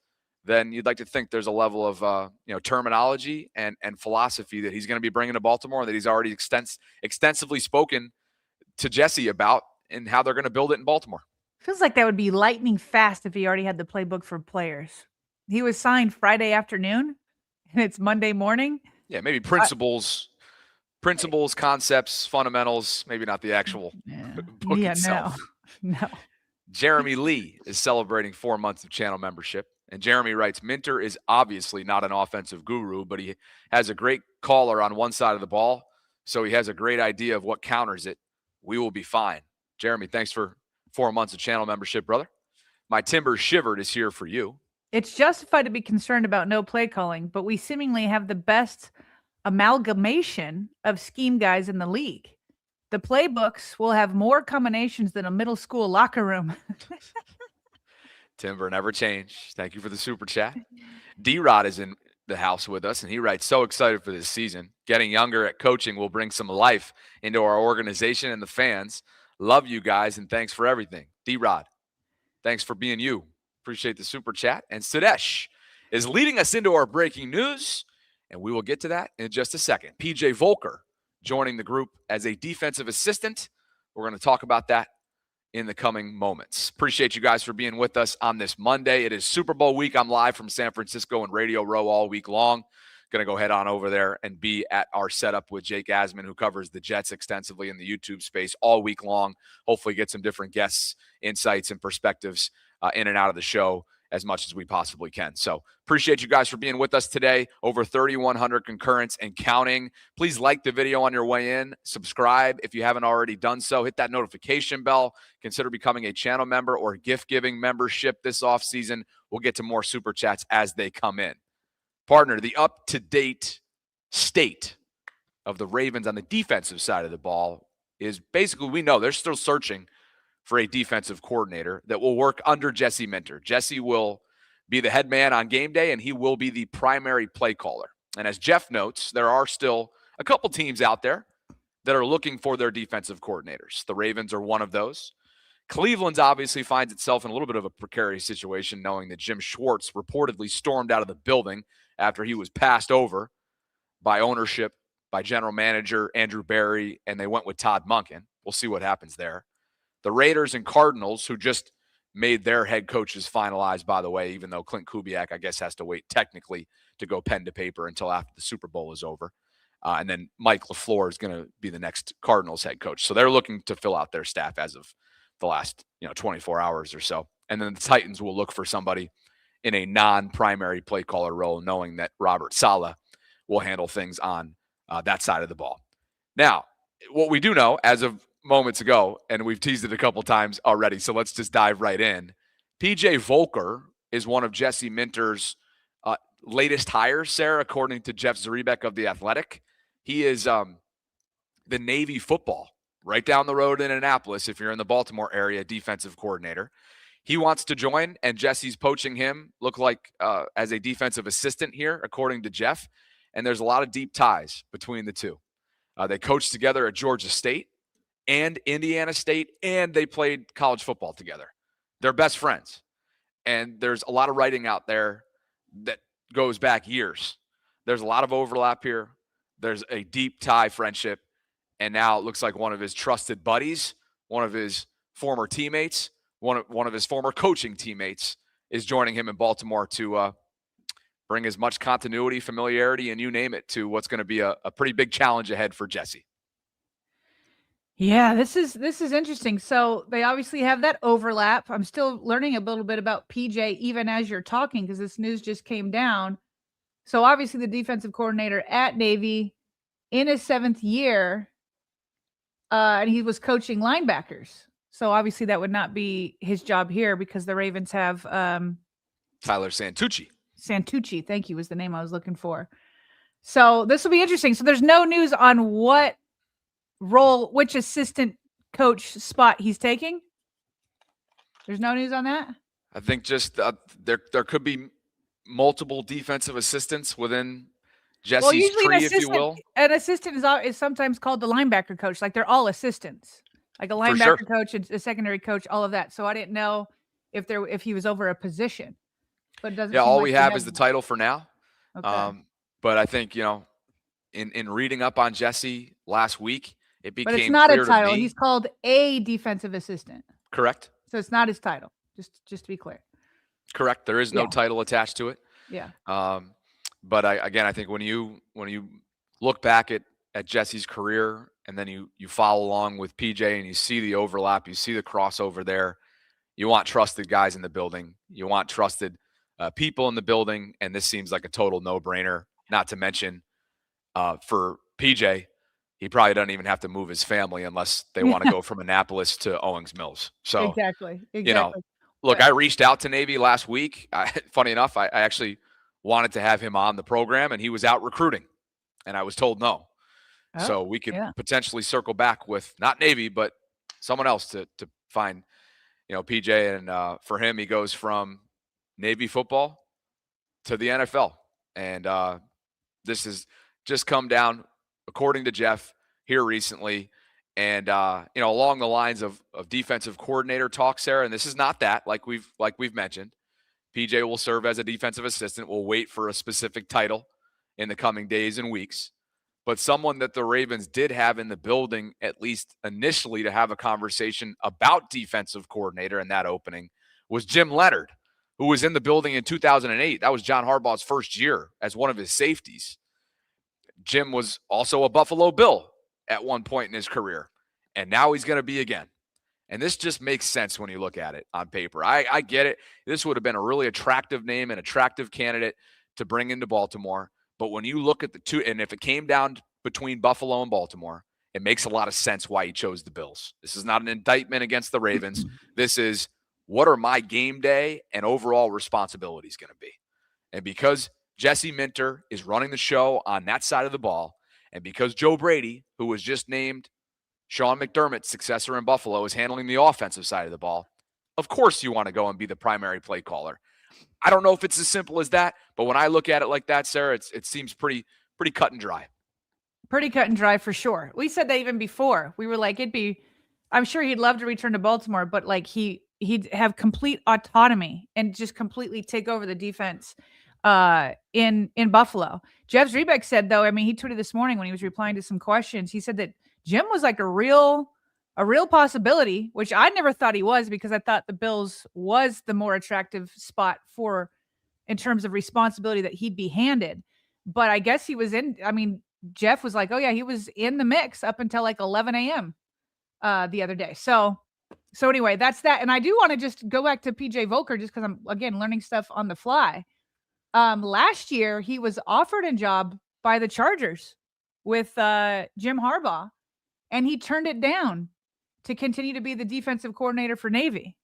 then you'd like to think there's a level of, terminology and philosophy that he's going to be bringing to Baltimore that he's already extensively spoken to Jesse about and how they're going to build it in Baltimore. Feels like that would be lightning fast if he already had the playbook for players. He was signed Friday afternoon and it's Monday morning. Yeah, maybe principles, concepts, fundamentals, maybe not the actual book itself. No. Jeremy Lee is celebrating 4 months of channel membership. And Jeremy writes, Minter is obviously not an offensive guru, but he has a great caller on one side of the ball, so he has a great idea of what counters it. We will be fine. Jeremy, thanks for 4 months of channel membership, brother. My Timber Shivered is here for you. It's justified to be concerned about no play calling, but we seemingly have the best amalgamation of scheme guys in the league. The playbooks will have more combinations than a middle school locker room. Timber never change. Thank you for the super chat. D-Rod is in the house with us, and he writes, so excited for this season. Getting younger at coaching will bring some life into our organization and the fans. Love you guys, and thanks for everything. D-Rod, thanks for being you. Appreciate the super chat. And Sudesh is leading us into our breaking news, and we will get to that in just a second. PJ Volker joining the group as a defensive assistant. We're going to talk about that in the coming moments. Appreciate you guys for being with us on this Monday. It is Super Bowl week. I'm live from San Francisco in Radio Row all week long. Going to go head on over there and be at our setup with Jake Asman, who covers the Jets extensively in the YouTube space all week long. Hopefully get some different guests, insights, and perspectives in and out of the show as much as we possibly can. So appreciate you guys for being with us today. Over 3,100 concurrents and counting. Please like the video on your way in. Subscribe if you haven't already done so. Hit that notification bell. Consider becoming a channel member or gift-giving membership this offseason. We'll get to more super chats as they come in. Partner, the up-to-date state of the Ravens on the defensive side of the ball is basically, we know they're still searching for a defensive coordinator that will work under Jesse Minter. Jesse will be the head man on game day, and he will be the primary play caller. And as Jeff notes, there are still a couple teams out there that are looking for their defensive coordinators. The Ravens are one of those. Cleveland's obviously finds itself in a little bit of a precarious situation, knowing that Jim Schwartz reportedly stormed out of the building after he was passed over by ownership, by general manager Andrew Berry, and they went with Todd Monken. We'll see what happens there. The Raiders and Cardinals, who just made their head coaches finalized, by the way, even though Clint Kubiak, I guess, has to wait technically to go pen to paper until after the Super Bowl is over. And then Mike LaFleur is going to be the next Cardinals head coach. So they're looking to fill out their staff as of the last 24 hours or so. And then the Titans will look for somebody in a non-primary play caller role, knowing that Robert Saleh will handle things on that side of the ball. Now, what we do know as of moments ago, and we've teased it a couple times already, so let's just dive right in. PJ Volker is one of Jesse Minter's latest hires, Sarah, according to Jeff Zrebiec of The Athletic. He is the Navy football right down the road in Annapolis, if you're in the Baltimore area, defensive coordinator. He wants to join, and Jesse's poaching him, look like as a defensive assistant here, according to Jeff. And there's a lot of deep ties between the two. They coached together at Georgia State and Indiana State, and they played college football together. They're best friends. And there's a lot of writing out there that goes back years. There's a lot of overlap here. There's a deep tie friendship. And now it looks like one of his trusted buddies, one of his former teammates, one of his former coaching teammates is joining him in Baltimore to bring as much continuity, familiarity, and you name it to what's going to be a pretty big challenge ahead for Jesse. Yeah, this is interesting. So they obviously have that overlap. I'm still learning a little bit about PJ even as you're talking because this news just came down. So obviously the defensive coordinator at Navy in his 7th year, and he was coaching linebackers. So obviously that would not be his job here because the Ravens have Tyler Santucci. Santucci, thank you, was the name I was looking for. So this will be interesting. So there's no news on what role, which assistant coach spot he's taking. There's no news on that. I think just there could be multiple defensive assistants within Jesse's tree, if you will. An assistant is sometimes called the linebacker coach. Like they're all assistants, like a linebacker coach, a secondary coach, all of that. So I didn't know if he was over a position. But it doesn't. Yeah, all we have is the title for now. Okay. But I think in reading up on Jesse last week, it became but it's not clear a title. to me. He's called a defensive assistant. Correct. So it's not his title. Just to be clear. Correct. There is no title attached to it. Yeah. But I think when you look back at Jesse's career and then you follow along with PJ and you see the overlap, you see the crossover there, you want trusted guys in the building. You want trusted people in the building, and this seems like a total no-brainer. Not to mention, for PJ, he probably doesn't even have to move his family unless they want to go from Annapolis to Owings Mills. So exactly. Look, I reached out to Navy last week. Funny enough, I actually wanted to have him on the program, and he was out recruiting, and I was told no. So we could potentially circle back with not Navy, but someone else to find, PJ. And for him, he goes from Navy football to the NFL. And this has just come down, according to Jeff, here recently. And, along the lines of defensive coordinator talk, Sarah, and this is not that, like we've mentioned. PJ will serve as a defensive assistant. We'll wait for a specific title in the coming days and weeks. But someone that the Ravens did have in the building, at least initially, to have a conversation about defensive coordinator in that opening was Jim Leonhard, who was in the building in 2008. That was John Harbaugh's first year as one of his safeties. Jim was also a Buffalo Bill at one point in his career, and now he's going to be again. And this just makes sense when you look at it on paper. I get it. This would have been a really attractive name, an attractive candidate to bring into Baltimore. But when you look at the two, and if it came down between Buffalo and Baltimore, it makes a lot of sense why he chose the Bills. This is not an indictment against the Ravens. This is, what are my game day and overall responsibilities going to be? And because Jesse Minter is running the show on that side of the ball, and because Joe Brady, who was just named Sean McDermott's successor in Buffalo, is handling the offensive side of the ball, of course you want to go and be the primary play caller. I don't know if it's as simple as that, but when I look at it like that, Sarah, it seems pretty cut and dry. Pretty cut and dry for sure. We said that even before. We were like, I'm sure he'd love to return to Baltimore, but like he'd have complete autonomy and just completely take over the defense in Buffalo. Jeff Zrebiec said, though, he tweeted this morning when he was replying to some questions, he said that Jim was like a real possibility, which I never thought he was, because I thought the Bills was the more attractive spot in terms of responsibility that he'd be handed. But I guess he was Jeff was like, oh yeah, he was in the mix up until like 11 a.m. The other day. So anyway, that's that. And I do want to just go back to PJ Volker, just because I'm, again, learning stuff on the fly. Last year, he was offered a job by the Chargers with Jim Harbaugh. and he turned it down to continue to be the defensive coordinator for Navy.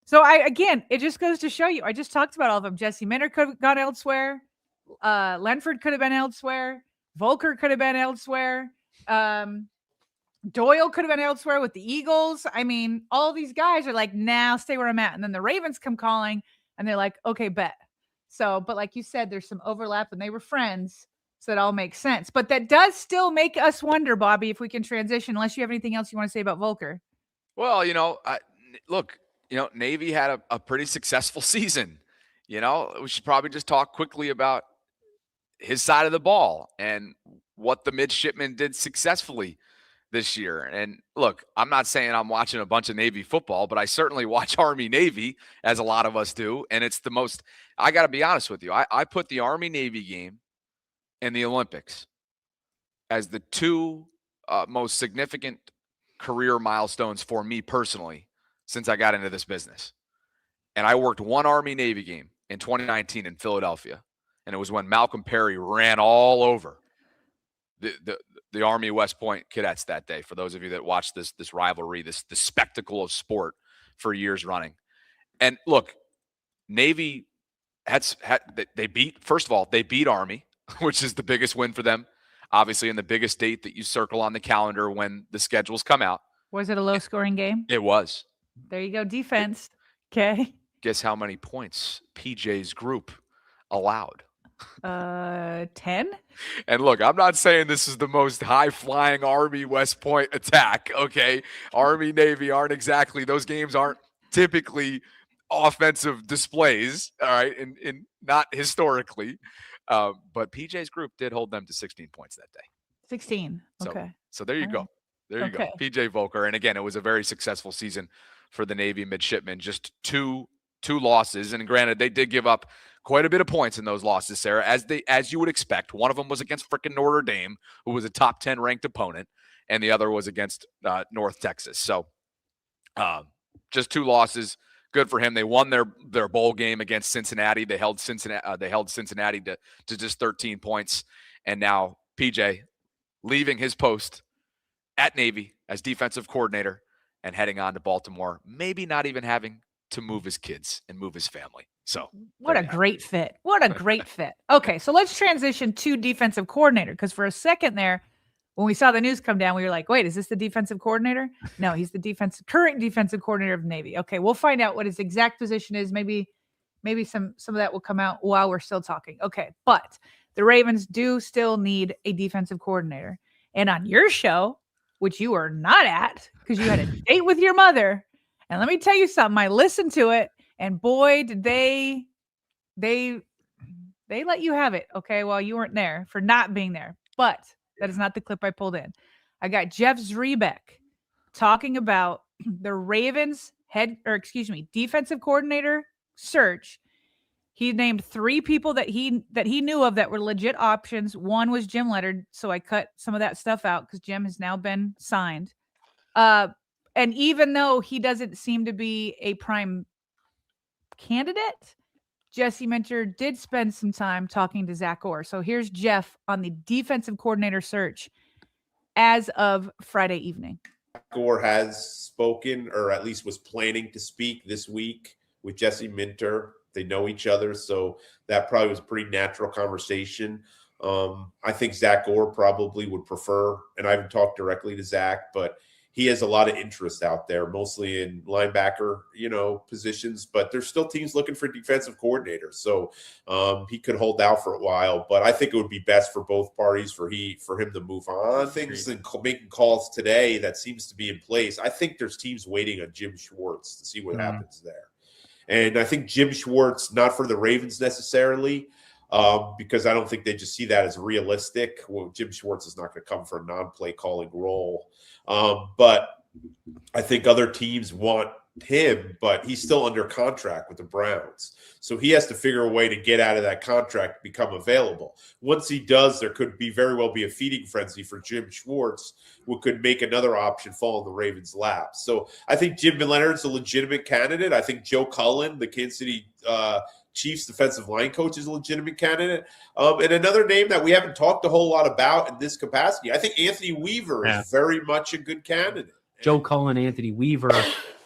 So again, it just goes to show you. I just talked about all of them. Jesse Minter could have gone elsewhere. Leonhard could have been elsewhere. Volker could have been elsewhere. Doyle could have been elsewhere with the Eagles. I mean, all these guys are like, now stay where I'm at. And then the Ravens come calling and they're like, okay, bet. So, but like you said, there's some overlap and they were friends. So it all makes sense. But that does still make us wonder, Bobby, if we can transition, unless you have anything else you want to say about Volker. Well, look, Navy had a pretty successful season. We should probably just talk quickly about his side of the ball and what the midshipmen did successfully this year. And look, I'm not saying I'm watching a bunch of Navy football, but I certainly watch Army Navy, as a lot of us do. And it's the most, I got to be honest with you, I put the Army Navy game and the Olympics as the two most significant career milestones for me personally since I got into this business. And I worked one Army Navy game in 2019 in Philadelphia. And it was when Malcolm Perry ran all over the Army West Point cadets that day. For those of you that watched this rivalry, this spectacle of sport for years running. And look, Navy they beat Army, which is the biggest win for them, obviously, and the biggest date that you circle on the calendar when the schedules come out. Was it a low-scoring game? It was. There you go, defense. Okay. Guess how many points PJ's group allowed? 10. And look, I'm not saying this is the most high-flying Army West Point attack, okay? Army Navy those games aren't typically offensive displays, all right, in not historically. But PJ's group did hold them to 16 points that day. 16. Okay. So there you go. There you go. PJ Volker. And again, it was a very successful season for the Navy midshipmen. Just two losses. And granted, they did give up quite a bit of points in those losses, Sarah, as you would expect. One of them was against frickin' Notre Dame, who was a top 10 ranked opponent, and the other was against North Texas. So just two losses. Good for him. They won their bowl game against Cincinnati. They held Cincinnati to just 13 points. And now PJ leaving his post at Navy as defensive coordinator and heading on to Baltimore, maybe not even having to move his kids and move his family. So what a great fit. What a great fit. Okay, so let's transition to defensive coordinator, because for a second there, when we saw the news come down, we were like, wait, is this the defensive coordinator? No, he's the current defensive coordinator of Navy. Okay, we'll find out what his exact position is. Maybe some of that will come out while we're still talking. Okay, but the Ravens do still need a defensive coordinator. And on your show, which you are not at because you had a date with your mother, and let me tell you something, I listened to it, and boy, did they let you have it, okay, while you weren't there for not being there. But that is not the clip I pulled in. I got Jeff Zrebeck talking about the Ravens defensive coordinator search. He named 3 people that he knew of that were legit options. One was Jim Leonhard, so I cut some of that stuff out because Jim has now been signed. And even though he doesn't seem to be a prime candidate, Jesse Minter did spend some time talking to Zach Orr. So here's Jeff on the defensive coordinator search as of Friday evening. Orr has spoken, or at least was planning to speak this week with Jesse Minter. They know each other, so that probably was a pretty natural conversation. I think Zach Orr probably would prefer, and I haven't talked directly to Zach, but he has a lot of interest out there, mostly in linebacker, positions, but there's still teams looking for defensive coordinators. So he could hold out for a while, but I think it would be best for both parties for him to move on. Things and making calls today that seems to be in place. I think there's teams waiting on Jim Schwartz to see what happens there. And I think Jim Schwartz, not for the Ravens necessarily, because I don't think they just see that as realistic. Well, Jim Schwartz is not going to come for a non-play calling role. But I think other teams want him, but he's still under contract with the Browns. So he has to figure a way to get out of that contract, become available. Once he does, there could very well be a feeding frenzy for Jim Schwartz, who could make another option fall in the Ravens' lap. So I think Jim Leonhard's a legitimate candidate. I think Joe Cullen, the Kansas City Chiefs defensive line coach is a legitimate candidate. And another name that we haven't talked a whole lot about in this capacity, I think Anthony Weaver is very much a good candidate. Joe Cullen, Anthony Weaver,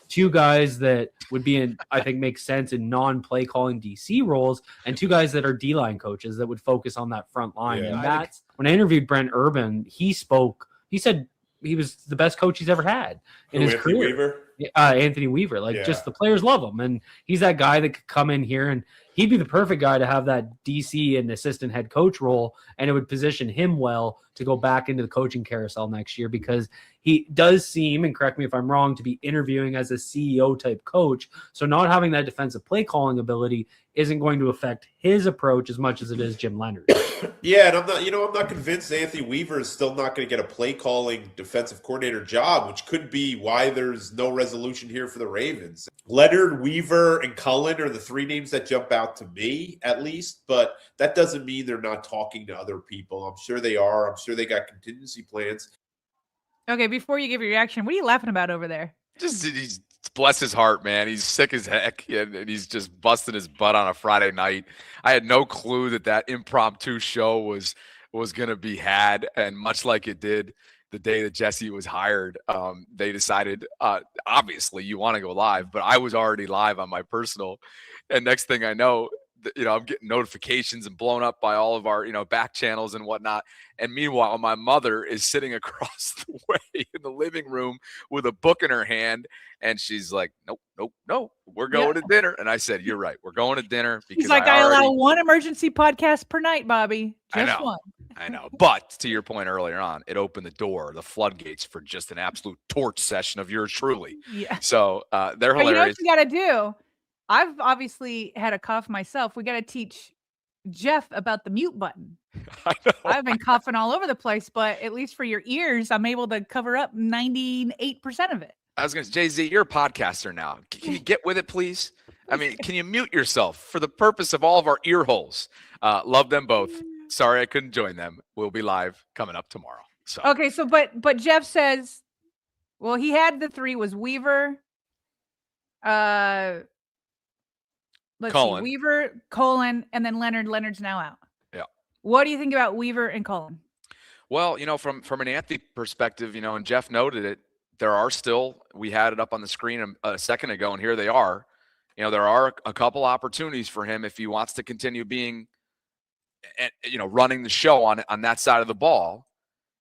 two guys that would be in, I think, make sense in non-play calling DC roles, and two guys that are D-line coaches that would focus on that front line. Yeah. And that's when I interviewed Brent Urban, he said he was the best coach he's ever had in his Anthony career. Weaver? Anthony Weaver, just the players love him. And he's that guy that could come in here and he'd be the perfect guy to have that DC and assistant head coach role. And it would position him well to go back into the coaching carousel next year, because he does seem, and correct me if I'm wrong, to be interviewing as a CEO type coach. So not having that defensive play calling ability isn't going to affect his approach as much as it is Jim Leonhard. Yeah, and I'm not convinced Anthony Weaver is still not going to get a play calling defensive coordinator job, which could be why there's no resolution here for the Ravens. Leonhard, Weaver, and Cullen are the three names that jump out to me, at least, but that doesn't mean they're not talking to other people. I'm sure they are. I'm sure they got contingency plans. Okay, before you give your reaction, what are you laughing about over there? He's bless his heart, man. He's sick as heck, and he's just busting his butt on a Friday night. I had no clue that impromptu show was going to be had, and much like it did the day that Jesse was hired, they decided, obviously you want to go live, but I was already live on my personal, and next thing I know, I'm getting notifications and blown up by all of our, back channels and whatnot. And meanwhile, my mother is sitting across the way in the living room with a book in her hand. And she's like, nope, we're going to dinner. And I said, you're right. We're going to dinner. Because He's like, I allow one emergency podcast per night, Bobby. Just one. I know. But to your point earlier on, it opened the door, the floodgates for just an absolute torch session of yours truly. Yeah. So they're hilarious. But you know what you got to do? I've obviously had a cough myself. We got to teach Jeff about the mute button. I know. I've been coughing all over the place, but at least for your ears, I'm able to cover up 98% of it. I was going to say, Jay-Z, you're a podcaster now. Can you get with it, please? I mean, can you mute yourself for the purpose of all of our ear holes? Love them both. Sorry I couldn't join them. We'll be live coming up tomorrow. So okay, so but Jeff says, well, he had the three was Weaver, Cullen. Weaver, Cullen, and then Leonhard. Leonhard's now out. Yeah. What do you think about Weaver and Cullen? Well, from an Anthony perspective, and Jeff noted it, there are still, we had it up on the screen a second ago, and here they are. There are a couple opportunities for him if he wants to continue being, running the show on that side of the ball.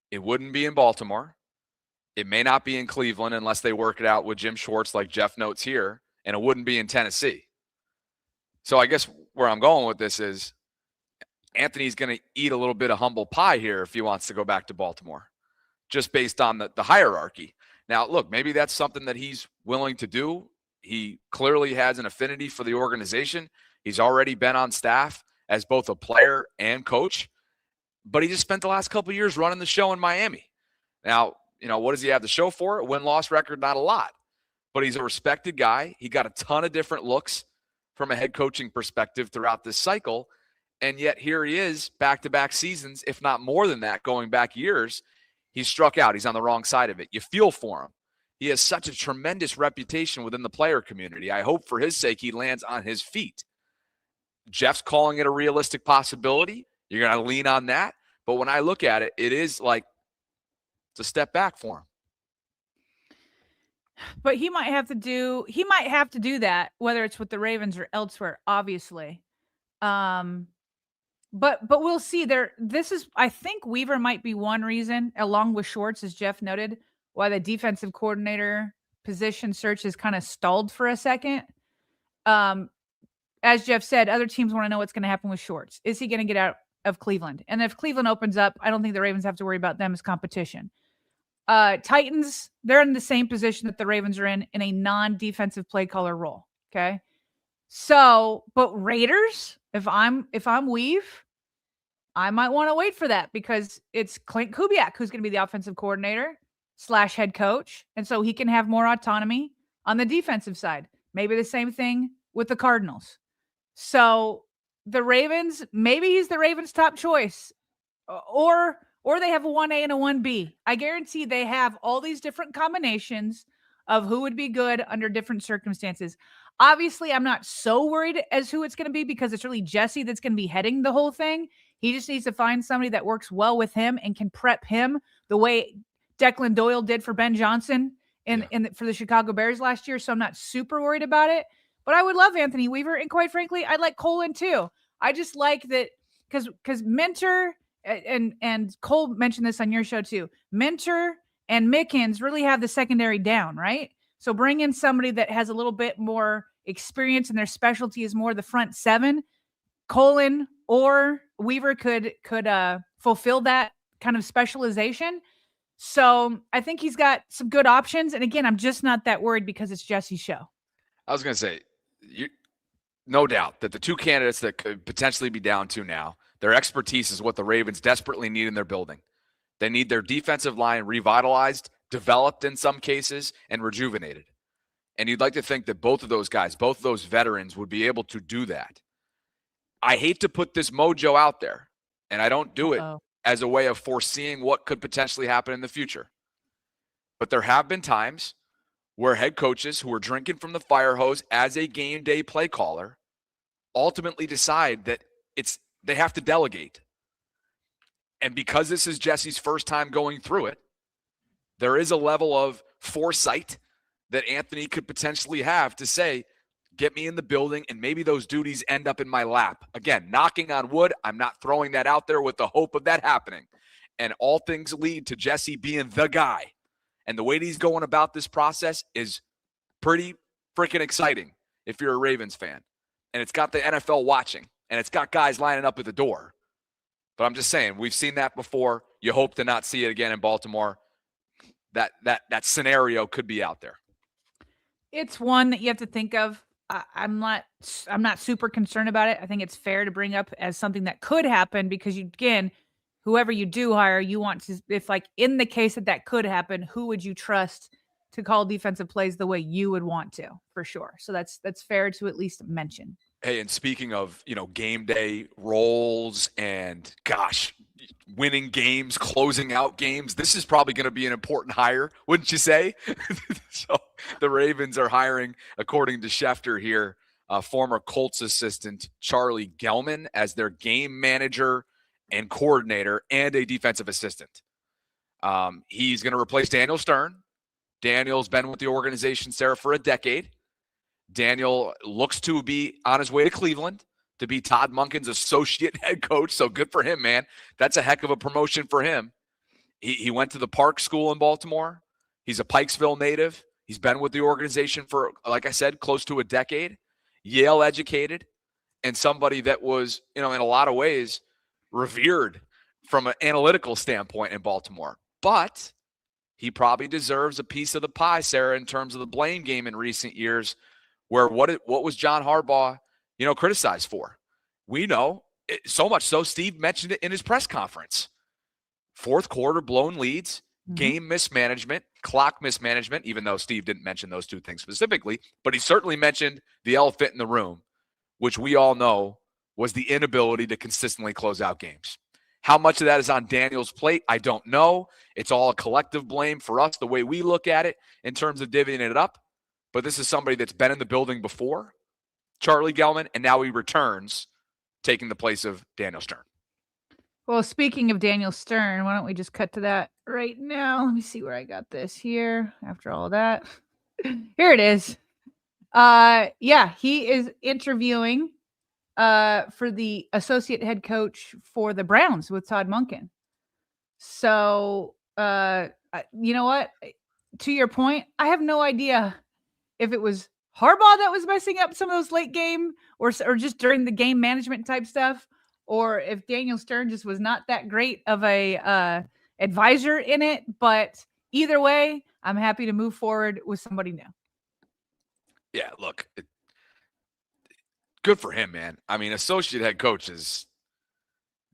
It wouldn't be in Baltimore. It may not be in Cleveland unless they work it out with Jim Schwartz, like Jeff notes here, and it wouldn't be in Tennessee. So I guess where I'm going with this is Anthony's going to eat a little bit of humble pie here if he wants to go back to Baltimore, just based on the hierarchy. Now, look, maybe that's something that he's willing to do. He clearly has an affinity for the organization. He's already been on staff as both a player and coach, but he just spent the last couple of years running the show in Miami. Now, what does he have to show for it? Win-loss record, not a lot, but he's a respected guy. He got a ton of different looks from a head coaching perspective throughout this cycle. And yet here he is, back-to-back seasons, if not more than that, going back years. He's struck out. He's on the wrong side of it. You feel for him. He has such a tremendous reputation within the player community. I hope for his sake he lands on his feet. Jeff's calling it a realistic possibility. You're going to lean on that. But when I look at it, it is like it's a step back for him. But he might have to do that, whether it's with the Ravens or elsewhere, obviously. But we'll see. I think Weaver might be one reason, along with Schwartz, as Jeff noted, why the defensive coordinator position search is kind of stalled for a second. As Jeff said, other teams want to know what's going to happen with Schwartz. Is he going to get out of Cleveland? And if Cleveland opens up, I don't think the Ravens have to worry about them as competition. Titans, they're in the same position that the Ravens are in a non-defensive play caller role. Okay. So, but Raiders, if I'm Weave, I might want to wait for that because it's Clint Kubiak who's going to be the offensive coordinator / head coach. And so he can have more autonomy on the defensive side. Maybe the same thing with the Cardinals. So the Ravens, maybe he's the Ravens' top choice, or they have a 1A and a 1B. I guarantee they have all these different combinations of who would be good under different circumstances. Obviously, I'm not so worried as who it's going to be because it's really Jesse that's going to be heading the whole thing. He just needs to find somebody that works well with him and can prep him the way Declan Doyle did for Ben Johnson for the Chicago Bears last year. So I'm not super worried about it. But I would love Anthony Weaver, and quite frankly, I'd like Colin too. I just like that because Minter and Cole mentioned this on your show too. Minter and Mickens really have the secondary down, right? So bring in somebody that has a little bit more experience and their specialty is more the front seven. Colin or Weaver could fulfill that kind of specialization. So I think he's got some good options. And again, I'm just not that worried because it's Jesse's show. I was going to say, no doubt that the two candidates that could potentially be down to now, their expertise is what the Ravens desperately need in their building. They need their defensive line revitalized, developed in some cases, and rejuvenated. And you'd like to think that both of those guys, both of those veterans would be able to do that. I hate to put this mojo out there, and I don't do it as a way of foreseeing what could potentially happen in the future. But there have been times where head coaches who are drinking from the fire hose as a game day play caller ultimately decide that they have to delegate. And because this is Jesse's first time going through it, there is a level of foresight that Anthony could potentially have to say, get me in the building, and maybe those duties end up in my lap. Again, knocking on wood, I'm not throwing that out there with the hope of that happening. And all things lead to Jesse being the guy. And the way that he's going about this process is pretty freaking exciting if you're a Ravens fan. And it's got the NFL watching, and it's got guys lining up at the door. But I'm just saying, we've seen that before. You hope to not see it again in Baltimore. That scenario could be out there. It's one that you have to think of. I'm not super concerned about it. I think it's fair to bring up as something that could happen because whoever you do hire, you want to, if like in the case that could happen, who would you trust to call defensive plays the way you would want to, for sure. So that's fair to at least mention. Hey, and speaking of, game day roles and winning games, closing out games, this is probably going to be an important hire, wouldn't you say? So the Ravens are hiring, according to Schefter here, former Colts assistant Charlie Gelman as their game manager and coordinator and a defensive assistant. He's going to replace Daniel Stern. Daniel's been with the organization, Sarah, for a decade. Daniel looks to be on his way to Cleveland to be Todd Monken's associate head coach. So good for him, man. That's a heck of a promotion for him. He went to the Park School in Baltimore. He's a Pikesville native. He's been with the organization for, like I said, close to a decade. Yale educated, and somebody that was, in a lot of ways, revered from an analytical standpoint in Baltimore. But he probably deserves a piece of the pie, Sarah, in terms of the blame game in recent years, where what was John Harbaugh, criticized for? We know, so much so Steve mentioned it in his press conference. Fourth quarter blown leads, game mismanagement, clock mismanagement, even though Steve didn't mention those two things specifically, but he certainly mentioned the elephant in the room, which we all know was the inability to consistently close out games. How much of that is on Daniel's plate, I don't know. It's all a collective blame for us, the way we look at it in terms of divvying it up. But this is somebody that's been in the building before, Charlie Gelman, and now he returns, taking the place of Daniel Stern. Well, speaking of Daniel Stern, why don't we just cut to that right now? Let me see where I got this here after all that. Here it is. He is interviewing for the associate head coach for the Browns with Todd Monken. So, you know what? To your point, I have no idea if it was Harbaugh that was messing up some of those late game or just during the game management type stuff, or if Daniel Stern just was not that great of a advisor in it. But either way, I'm happy to move forward with somebody new. Yeah, look, good for him, man. I mean, associate head coach is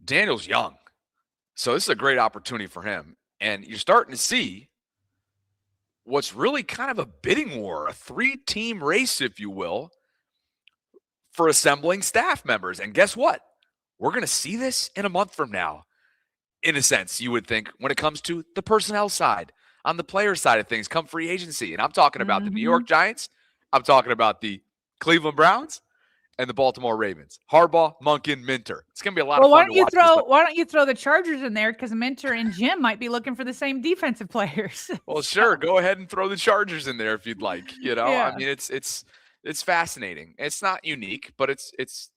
Daniel's young. So this is a great opportunity for him. And you're starting to see what's really kind of a bidding war, a 3-team race, if you will, for assembling staff members. And guess what? We're going to see this in a month from now, in a sense, you would think, when it comes to the personnel side, on the player side of things, come free agency. And I'm talking about the New York Giants. I'm talking about the Cleveland Browns and the Baltimore Ravens. Harbaugh, Monken, Minter. It's going to be a lot of fun why to watch. Why don't you throw the Chargers in there? Because Minter and Jim might be looking for the same defensive players. Well, sure. Go ahead and throw the Chargers in there if you'd like. Yeah. I mean, it's fascinating. It's not unique, but it's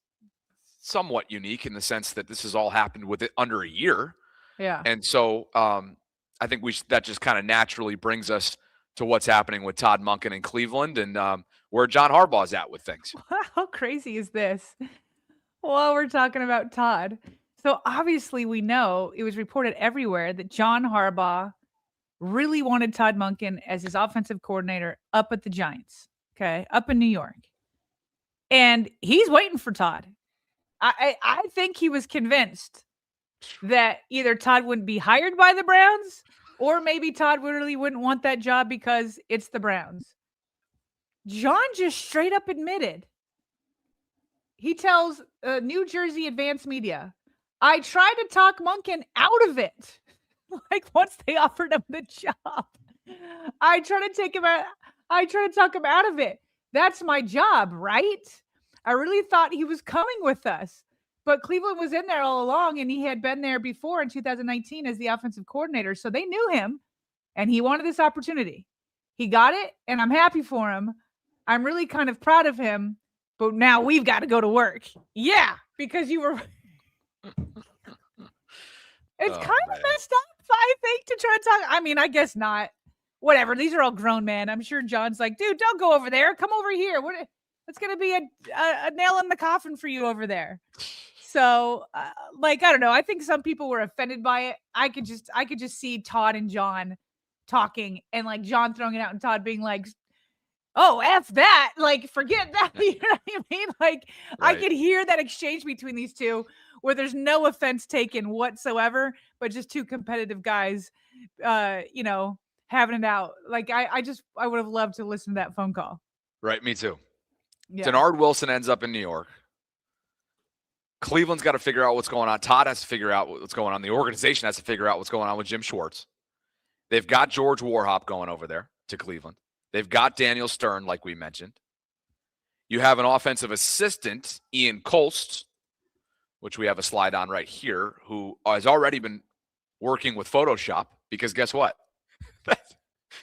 somewhat unique in the sense that this has all happened with it under a year. Yeah. And so I think that just kind of naturally brings us to what's happening with Todd Monken in Cleveland and where John Harbaugh's at with things. How crazy is this? Well, we're talking about Todd. So obviously we know it was reported everywhere that John Harbaugh really wanted Todd Monken as his offensive coordinator up at the Giants, okay, up in New York. And he's waiting for Todd. I think he was convinced that either Todd wouldn't be hired by the Browns or maybe Todd really wouldn't want that job because it's the Browns. John just straight up admitted. He tells New Jersey Advanced Media, I tried to talk Monken out of it. Like once they offered him the job, I try to talk him out of it. That's my job, right? I really thought he was coming with us, but Cleveland was in there all along and he had been there before in 2019 as the offensive coordinator. So they knew him and he wanted this opportunity. He got it and I'm happy for him. I'm really kind of proud of him, but now we've got to go to work. Yeah, because you were. It's kind of messed up, I think, to try to talk. I mean, I guess not. Whatever. These are all grown men. I'm sure John's like, dude, don't go over there. Come over here. It's going to be a nail in the coffin for you over there. So, I don't know. I think some people were offended by it. I could just see Todd and John talking and like John throwing it out and Todd being like, oh, F that. Like, forget that. You know what I mean? Like, right. I could hear that exchange between these two where there's no offense taken whatsoever, but just two competitive guys, having it out. Like, I would have loved to listen to that phone call. Right. Me too. Yeah. Denard Wilson ends up in New York. Cleveland's got to figure out what's going on. Todd has to figure out what's going on. The organization has to figure out what's going on with Jim Schwartz. They've got George Warhop going over there to Cleveland. They've got Daniel Stern, like we mentioned. You have an offensive assistant, Ian Colst, which we have a slide on right here, who has already been working with Photoshop because guess what?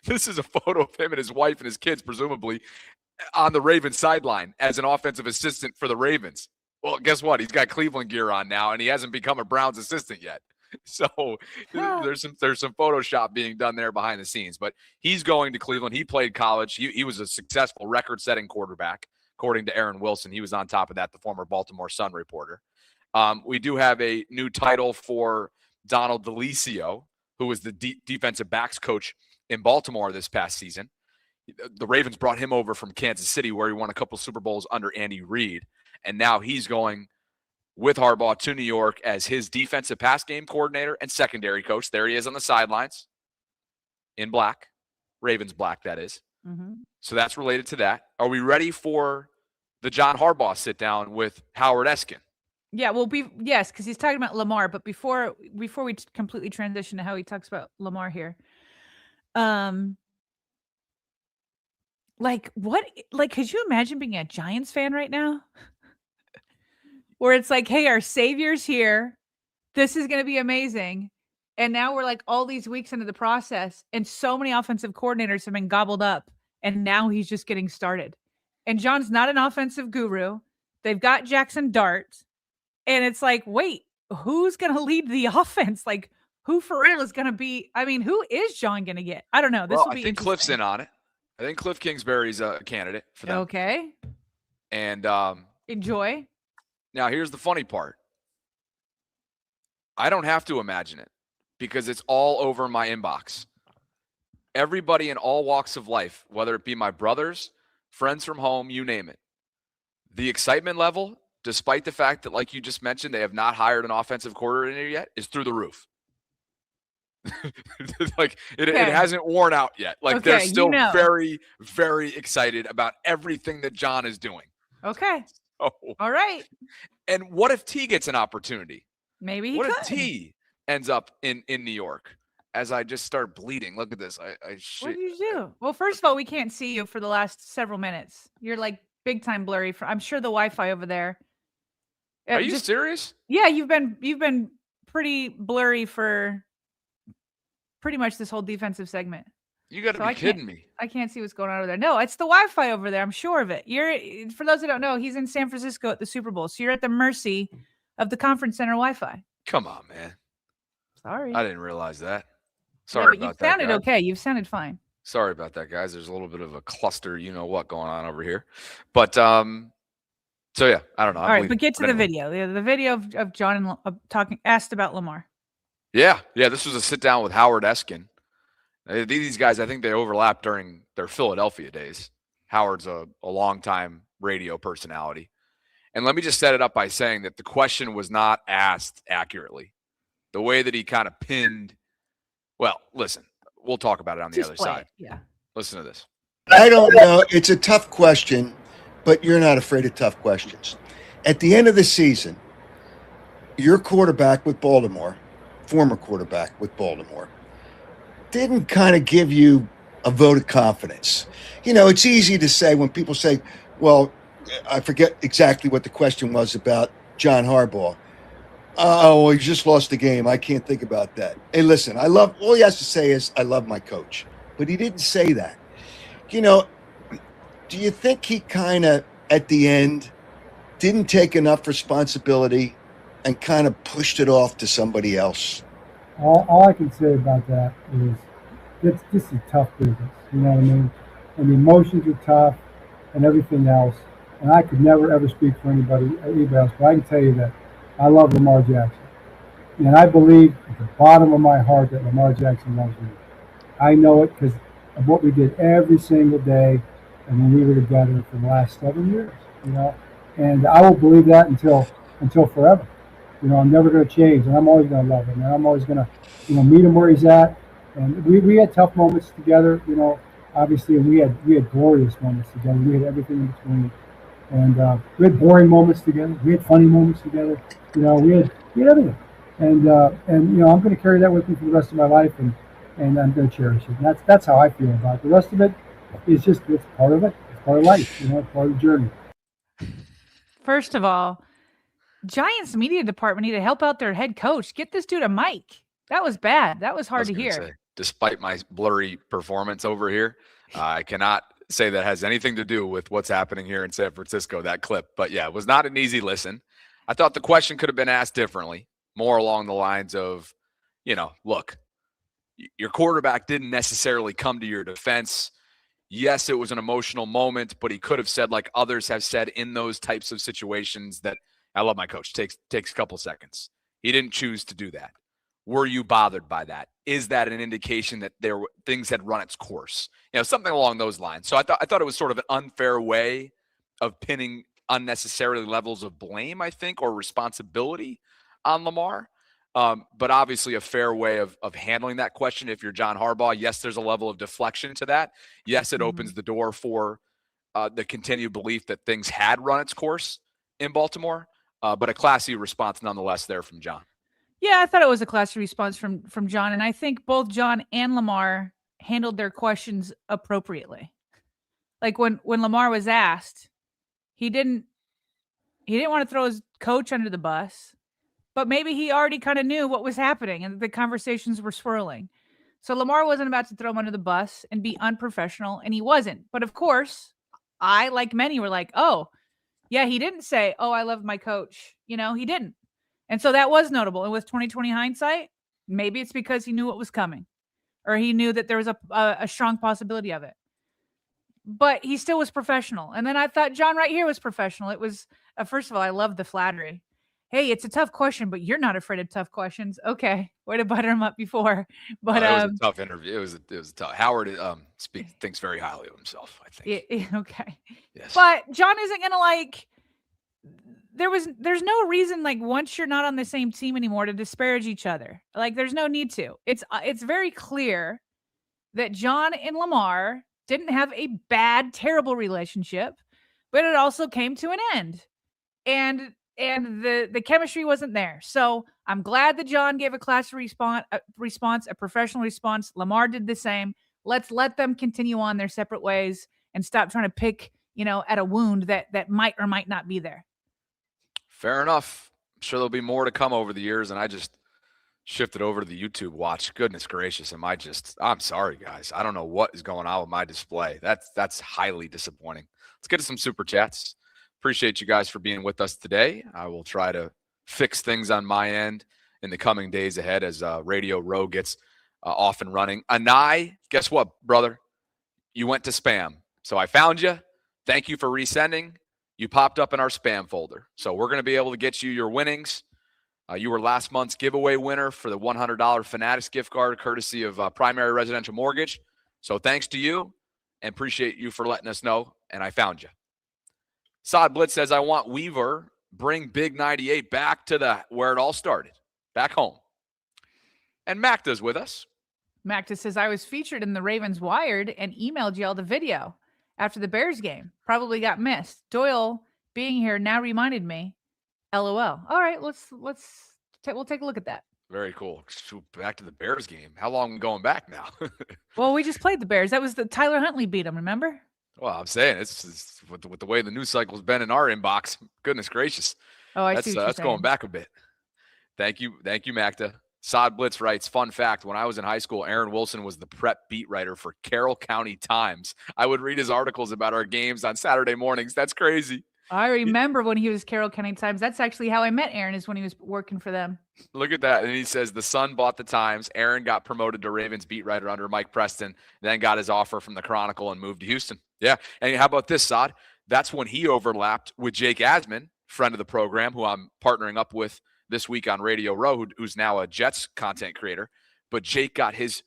This is a photo of him and his wife and his kids, presumably, on the Ravens sideline as an offensive assistant for the Ravens. Well, guess what? He's got Cleveland gear on now, and he hasn't become a Browns assistant yet. So there's some Photoshop being done there behind the scenes. But he's going to Cleveland. He played college. He was a successful record-setting quarterback, according to Aaron Wilson. He was on top of that, the former Baltimore Sun reporter. We do have a new title for Donald DeLisio, who was the defensive backs coach in Baltimore this past season. The Ravens brought him over from Kansas City, where he won a couple Super Bowls under Andy Reid. And now he's going with Harbaugh to New York as his defensive pass game coordinator and secondary coach. There he is on the sidelines in black, Ravens black, that is. Mm-hmm. So that's related to that. Are we ready for the John Harbaugh sit down with Howard Eskin? Yeah, yes, because he's talking about Lamar. But before we completely transition to how he talks about Lamar here, could you imagine being a Giants fan right now? Where it's like, hey, our savior's here. This is going to be amazing. And now we're like all these weeks into the process, and so many offensive coordinators have been gobbled up, and now he's just getting started. And John's not an offensive guru. They've got Jackson Dart. And it's like, wait, who's going to lead the offense? Like, who for real is going to be? I mean, who is John going to get? I don't know. I think Cliff's in on it. I think Cliff Kingsbury's a candidate for that. Okay. And enjoy. Now, here's the funny part. I don't have to imagine it because it's all over my inbox. Everybody in all walks of life, whether it be my brothers, friends from home, you name it. The excitement level, despite the fact that, like you just mentioned, they have not hired an offensive coordinator yet, is through the roof. It hasn't worn out yet. They're still very, very excited about everything that John is doing. Okay. Oh. All right. And what if T gets an opportunity? Maybe he What could. if T ends up in New York? As I just start bleeding. Look at this. What do you do? Well, first of all, we can't see you for the last several minutes. You're like big time blurry. I'm sure the Wi-Fi over there. Are you serious? Yeah, you've been pretty blurry for pretty much this whole defensive segment. You got to be kidding me. I can't see what's going on over there. No, it's the Wi-Fi over there. I'm sure of it. For those who don't know, he's in San Francisco at the Super Bowl. So you're at the mercy of the conference center Wi-Fi. Come on, man. Sorry. I didn't realize that. Sorry about that. You sounded okay. You've sounded fine. Sorry about that, guys. There's a little bit of a cluster, you know what, going on over here. But so yeah, I don't know. All right, but get to the video. The video of John asked about Lamar. Yeah. This was a sit down with Howard Eskin. These guys, I think they overlapped during their Philadelphia days. Howard's a longtime radio personality. And let me just set it up by saying that the question was not asked accurately. The way that he kind of pinned, well, listen, we'll talk about it on the other side. Yeah. Listen to this. I don't know. It's a tough question, but you're not afraid of tough questions. At the end of the season, your quarterback with Baltimore, former quarterback with Baltimore, didn't kind of give you a vote of confidence. You know, it's easy to say when people say, well, I forget exactly what the question was about John Harbaugh. Oh, well, he just lost the game. I can't think about that. Hey, listen, all he has to say is, I love my coach. But he didn't say that. You know, do you think he kind of, at the end, didn't take enough responsibility and kind of pushed it off to somebody else? All I can say about that is this is tough business. You know what I mean? And the emotions are tough and everything else. And I could never, ever speak for anybody else, but I can tell you that I love Lamar Jackson. And I believe at the bottom of my heart that Lamar Jackson loves me. I know it because of what we did every single day and when we were together for the last 7 years, you know. And I will believe that until forever. You know, I'm never going to change, and I'm always going to love him, and I'm always going to, you know, meet him where he's at. And we had tough moments together, you know, obviously, and we had glorious moments together. We had everything in between, and we had boring moments together. We had funny moments together. You know, we had everything, and you know, I'm going to carry that with me for the rest of my life, and I'm going to cherish it. And that's how I feel about it. The rest of it is just it's part of it. It's part of life. You know, it's part of the journey. First of all, Giants media department need to help out their head coach. Get this dude a mic. That was bad. That was hard to hear. Say, despite my blurry performance over here, I cannot say that has anything to do with what's happening here in San Francisco, that clip. But yeah, it was not an easy listen. I thought the question could have been asked differently, more along the lines of, you know, look, your quarterback didn't necessarily come to your defense. Yes, it was an emotional moment, but he could have said, like others have said in those types of situations, that I love my coach. Takes a couple seconds. He didn't choose to do that. Were you bothered by that? Is that an indication that things had run its course? You know, something along those lines. So I thought it was sort of an unfair way of pinning unnecessarily levels of blame, I think, or responsibility on Lamar. But obviously a fair way of handling that question. If you're John Harbaugh, yes, there's a level of deflection to that. Yes, it opens the door for the continued belief that things had run its course in Baltimore. But a classy response nonetheless there from John. Yeah, I thought it was a classy response from John. And I think both John and Lamar handled their questions appropriately. Like when Lamar was asked, he didn't want to throw his coach under the bus, but maybe he already kind of knew what was happening and the conversations were swirling. So Lamar wasn't about to throw him under the bus and be unprofessional, and he wasn't. But of course, I, like many, were like, oh, yeah, he didn't say, oh, I love my coach. You know, he didn't. And so that was notable. And with 2020 hindsight, maybe it's because he knew what was coming, or he knew that there was a strong possibility of it. But he still was professional. And then I thought John right here was professional. It was, first of all, I love the flattery. Hey, it's a tough question, but you're not afraid of tough questions. Okay. Way to butter him up before. But it was a tough interview. It was tough. Howard thinks very highly of himself, I think. Okay. Yes. But John isn't going to like, there's no reason, like, once you're not on the same team anymore, to disparage each other. Like, there's no need to. It's very clear that John and Lamar didn't have a bad, terrible relationship, but it also came to an end. And the chemistry wasn't there. So I'm glad that John gave a classy response, a professional response. Lamar did the same. Let's let them continue on their separate ways and stop trying to pick at a wound that might or might not be there. Fair enough. I'm sure there'll be more to come over the years, and I just shifted over to the YouTube watch. Goodness gracious, I'm sorry, guys. I don't know what is going on with my display. That's highly disappointing. Let's get to some super chats. Appreciate you guys for being with us today. I will try to fix things on my end in the coming days ahead as Radio Row gets off and running. Anai, guess what, brother? You went to spam. So I found you. Thank you for resending. You popped up in our spam folder. So we're going to be able to get you your winnings. You were last month's giveaway winner for the $100 Fanatics gift card, courtesy of Primary Residential Mortgage. So thanks to you, and appreciate you for letting us know, and I found you. Sod Blitz says, I want Weaver, bring Big 98 back to where it all started, back home. And Macta's with us. Macta says, I was featured in the Ravens Wired and emailed y'all the video after the Bears game. Probably got missed. Doyle being here now reminded me. LOL. All right, we'll take a look at that. Very cool. Back to the Bears game. How long are we going back now? Well, we just played the Bears. That was the Tyler Huntley beat them, remember? Well, I'm saying it's with the way the news cycle's been in our inbox. Goodness gracious. Oh, I see. That's going back a bit. Thank you, Macta. Sod Blitz writes, fun fact, when I was in high school, Aaron Wilson was the prep beat writer for Carroll County Times. I would read his articles about our games on Saturday mornings. That's crazy. I remember when he was Carroll County Times. That's actually how I met Aaron, is when he was working for them. Look at that. And he says the Sun bought the Times. Aaron got promoted to Ravens beat writer under Mike Preston, then got his offer from the Chronicle and moved to Houston. Yeah. And how about this, Sod? That's when he overlapped with Jake Asman, friend of the program, who I'm partnering up with this week on Radio Row, who's now a Jets content creator. But Jake got his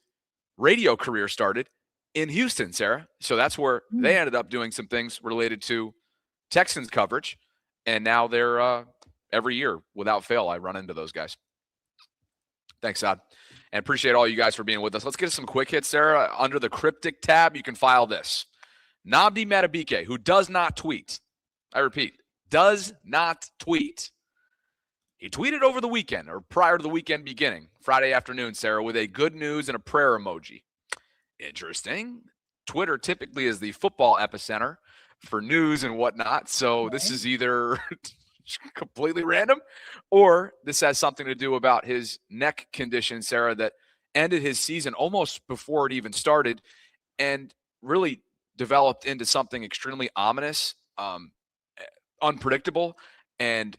radio career started in Houston, Sarah. So that's where they ended up doing some things related to Texans coverage, and now they're every year without fail I run into those guys. Thanks, Sod, and appreciate all you guys for being with us. Let's get some quick hits, Sarah. Under the cryptic tab, you can file this. Nnamdi Madubuike, who does not tweet. I repeat, does not tweet. He tweeted over the weekend, or prior to the weekend beginning, Friday afternoon, Sarah, with a good news and a prayer emoji. Interesting. Twitter typically is the football epicenter for news and whatnot. So this is either completely random, or this has something to do about his neck condition, Sarah, that ended his season almost before it even started and really developed into something extremely ominous, unpredictable, and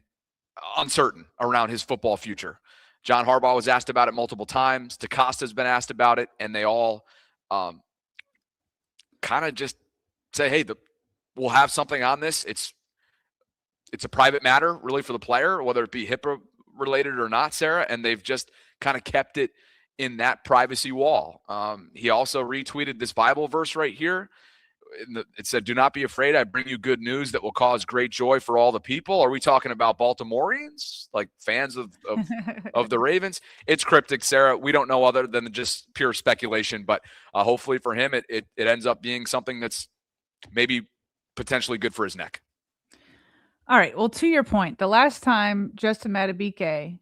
uncertain around his football future. John Harbaugh was asked about it multiple times. DeCosta's been asked about it, and they all kind of just say, hey, we'll have something on this. It's a private matter, really, for the player, whether it be HIPAA related or not, Sarah. And they've just kind of kept it in that privacy wall. He also retweeted this Bible verse right here. It said, do not be afraid. I bring you good news that will cause great joy for all the people. Are we talking about Baltimoreans, like fans of the Ravens? It's cryptic, Sarah. We don't know other than just pure speculation. But hopefully for him, it ends up being something that's maybe potentially good for his neck. All right. Well, to your point, the last time Justin Madubuike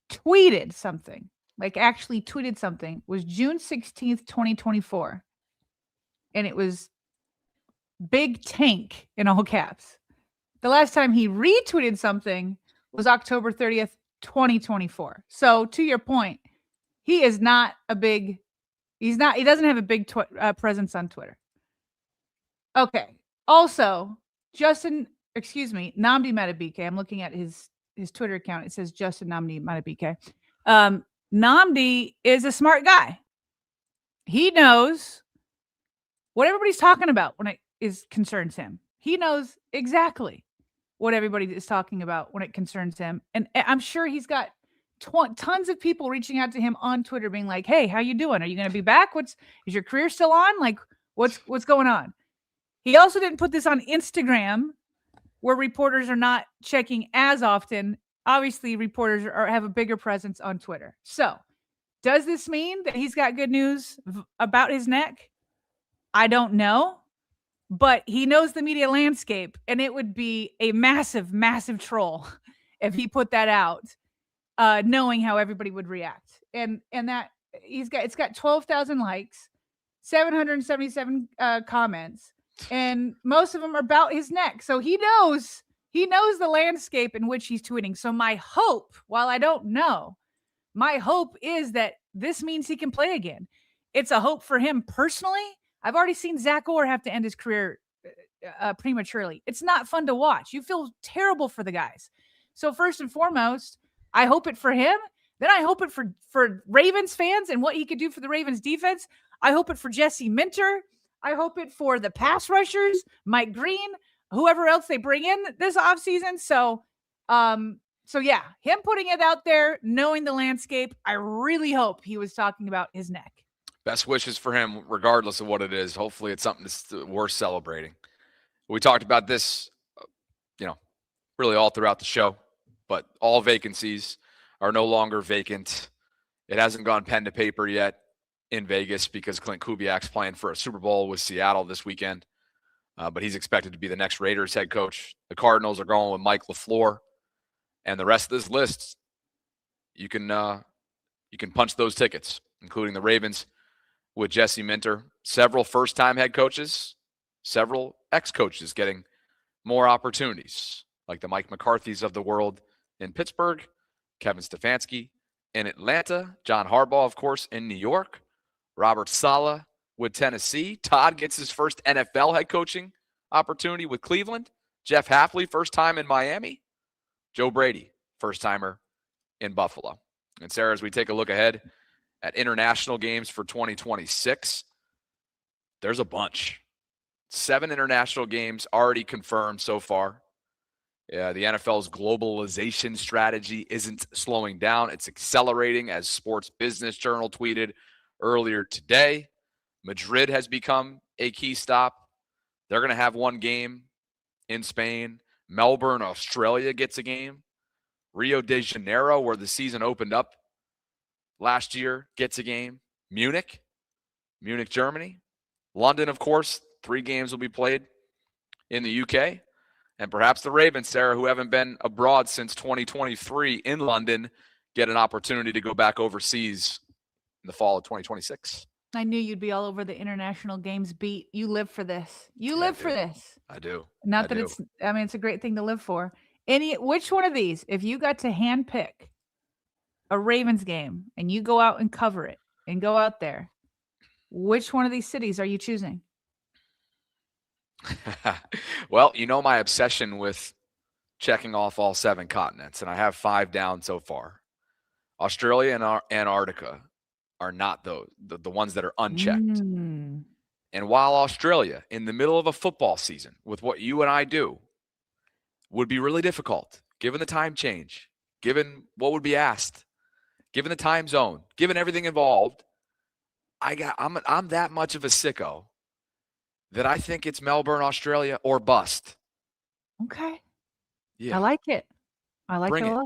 tweeted something, like actually tweeted something, was June 16th, 2024. And it was Big Tank in all caps. The last time he retweeted something was October 30th, 2024. So to your point, he doesn't have a big presence on Twitter. Okay. Also, Nnamdi Madubuike. I'm looking at his Twitter account. It says Justin Nnamdi Madubuike. Nnamdi is a smart guy. He knows what everybody's talking about when it concerns him. He knows exactly what everybody is talking about when it concerns him. And I'm sure he's got tons of people reaching out to him on Twitter being like, hey, how you doing? Are you going to be back? Is your career still on? Like, what's going on? He also didn't put this on Instagram, where reporters are not checking as often. Obviously, reporters have a bigger presence on Twitter. So does this mean that he's got good news about his neck? I don't know, but he knows the media landscape, and it would be a massive, massive troll if he put that out, knowing how everybody would react. And that it's got 12,000 likes, 777 comments, and most of them are about his neck. So he knows the landscape in which he's tweeting. So my hope, while I don't know, my hope is that this means he can play again. It's a hope for him personally. I've already seen Zach Orr have to end his career prematurely. It's not fun to watch. You feel terrible for the guys. So first and foremost, I hope it for him. Then I hope it for Ravens fans and what he could do for the Ravens defense. I hope it for Jesse Minter. I hope it for the pass rushers, Mike Green, whoever else they bring in this offseason. So yeah, him putting it out there, knowing the landscape, I really hope he was talking about his neck. Best wishes for him, regardless of what it is. Hopefully it's something that's worth celebrating. We talked about this, really all throughout the show, but all vacancies are no longer vacant. It hasn't gone pen to paper yet in Vegas because Clint Kubiak's playing for a Super Bowl with Seattle this weekend. But he's expected to be the next Raiders head coach. The Cardinals are going with Mike LaFleur. And the rest of this list, you can punch those tickets, including the Ravens with Jesse Minter. Several first-time head coaches, several ex-coaches getting more opportunities, like the Mike McCarthys of the world in Pittsburgh, Kevin Stefanski in Atlanta, John Harbaugh, of course, in New York, Robert Saleh with Tennessee. Todd gets his first NFL head coaching opportunity with Cleveland. Jeff Hafley, first time in Miami. Joe Brady, first-timer in Buffalo. And Sarah, as we take a look ahead at international games for 2026, there's a bunch. 7 international games already confirmed so far. Yeah, the NFL's globalization strategy isn't slowing down. It's accelerating, as Sports Business Journal tweeted earlier today. Madrid has become a key stop. They're going to have one game in Spain. Melbourne, Australia gets a game. Rio de Janeiro, where the season opened up last year, gets a game. Munich, Germany. London, of course, 3 games will be played in the UK. And perhaps the Ravens, Sarah, who haven't been abroad since 2023 in London, get an opportunity to go back overseas in the fall of 2026. I knew you'd be all over the international games beat. You live for this. You live for this. I do. Not that it's, it's a great thing to live for. Which one of these, if you got to hand pick a Ravens game and you go out and cover it and go out there, which one of these cities are you choosing? Well, my obsession with checking off all 7 continents, and I have 5 down so far. Australia and Antarctica are not those, the ones that are unchecked. And while Australia, in the middle of a football season, with what you and I do, would be really difficult, given the time change, given what would be asked, given the time zone, given everything involved, I'm that much of a sicko that I think it's Melbourne, Australia, or bust. Okay. Yeah. I like it. I like it a lot.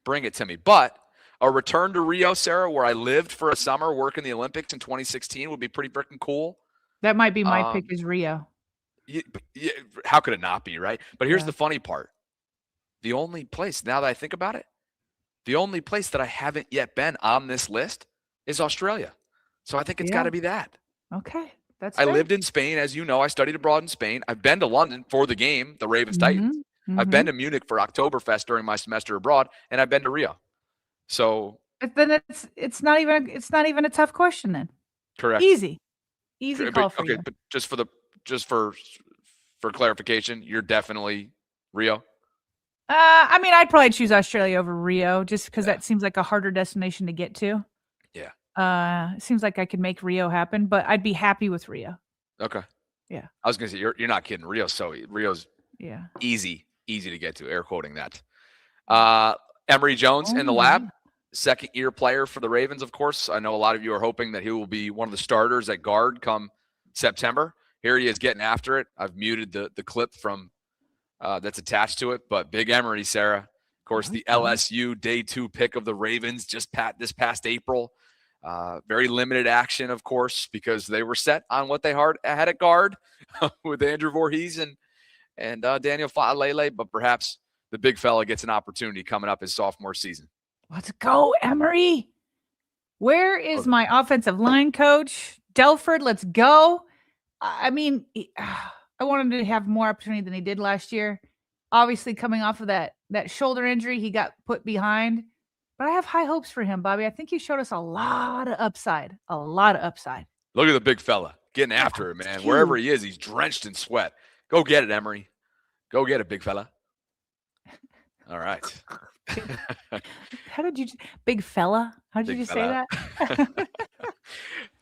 Bring it to me. But a return to Rio, Sarah, where I lived for a summer working the Olympics in 2016 would be pretty freaking cool. That might be my pick is Rio. Yeah, how could it not be, right? But here's the funny part. The only place, now that I think about it, the only place that I haven't yet been on this list is Australia. So I think it's got to be that. Okay. I lived in Spain, as you know. I studied abroad in Spain. I've been to London for the game, the Ravens-Titans. I've been to Munich for Oktoberfest during my semester abroad, and I've been to Rio. So then it's not even a tough question then. Correct. Easy call for you. Okay, but just for clarification, you're definitely Rio. I'd probably choose Australia over Rio just because that seems like a harder destination to get to. Yeah. It seems like I could make Rio happen, but I'd be happy with Rio. Okay. Yeah. I was gonna say you're not kidding. Rio's easy to get to. Air quoting that. Emery Jones in the lab, second-year player for the Ravens, of course. I know a lot of you are hoping that he will be one of the starters at guard come September. Here he is getting after it. I've muted the clip from that's attached to it, but Big Emery, Sarah, of course, the LSU day 2 pick of the Ravens this past April. Very limited action, of course, because they were set on what they had at guard with Andrew Voorhees and Daniel Fa'alele, but perhaps the big fella gets an opportunity coming up his sophomore season. Let's go, Emery. Where is my offensive line coach? Delford, let's go. I wanted to have more opportunity than he did last year. Obviously, coming off of that shoulder injury, he got put behind. But I have high hopes for him, Bobby. I think he showed us a lot of upside. A lot of upside. Look at the big fella getting after it, man. Wherever he is, he's drenched in sweat. Go get it, Emery. Go get it, big fella. All right. How did you, big fella? How did you just say that? I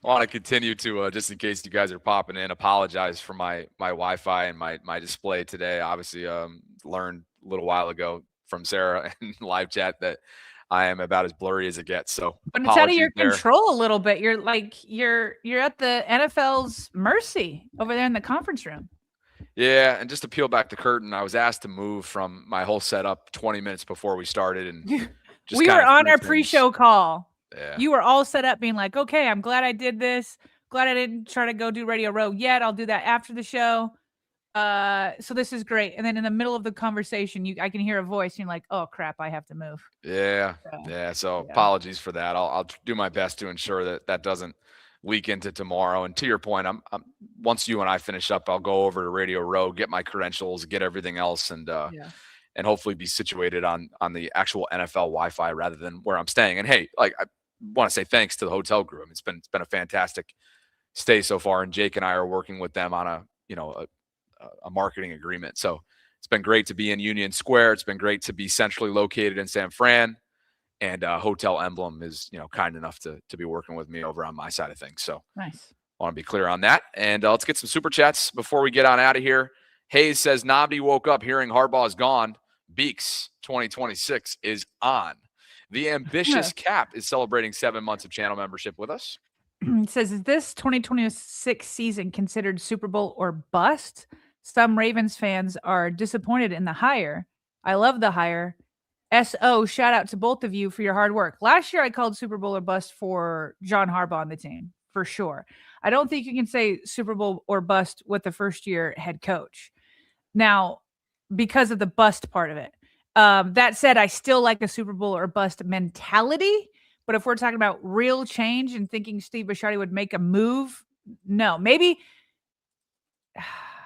want to continue to, just in case you guys are popping in, apologize for my Wi-Fi and my display today. Obviously, learned a little while ago from Sarah in live chat that I am about as blurry as it gets. So, but it's out of your control a little bit. You're like you're at the NFL's mercy over there in the conference room. Yeah, and just to peel back the curtain, I was asked to move from my whole setup 20 minutes before we started, and just we were on our pre-show call. Yeah. You were all set up, being like, "Okay, I'm glad I did this. Glad I didn't try to go do Radio Row yet. I'll do that after the show." So this is great. And then in the middle of the conversation, I can hear a voice. And you're like, "Oh crap, I have to move." Yeah. So apologies for that. I'll do my best to ensure that doesn't leak into tomorrow. And to your point, I'm once you and I finish up, I'll go over to Radio Row, get my credentials, get everything else, and hopefully be situated on the actual NFL Wi-Fi rather than where I'm staying. And hey, like I want to say thanks to the hotel crew. I mean, it's been a fantastic stay so far, and Jake and I are working with them on a marketing agreement. So it's been great to be in Union Square. It's been great to be centrally located in San Fran. And Hotel Emblem is, kind enough to be working with me over on my side of things. So nice. I want to be clear on that. And let's get some super chats before we get on out of here. Hayes says, Nnamdi woke up hearing Harbaugh is gone. Beaks 2026 is on. The ambitious Cap is celebrating 7 months of channel membership with us. It says, is this 2026 season considered Super Bowl or bust? Some Ravens fans are disappointed in the hire. I love the hire. SO, shout out to both of you for your hard work. Last year, I called Super Bowl or bust for John Harbaugh on the team, for sure. I don't think you can say Super Bowl or bust with the first-year head coach. Now, because of the bust part of it. That said, I still like a Super Bowl or bust mentality. But if we're talking about real change and thinking Steve Bisciotti would make a move, no. Maybe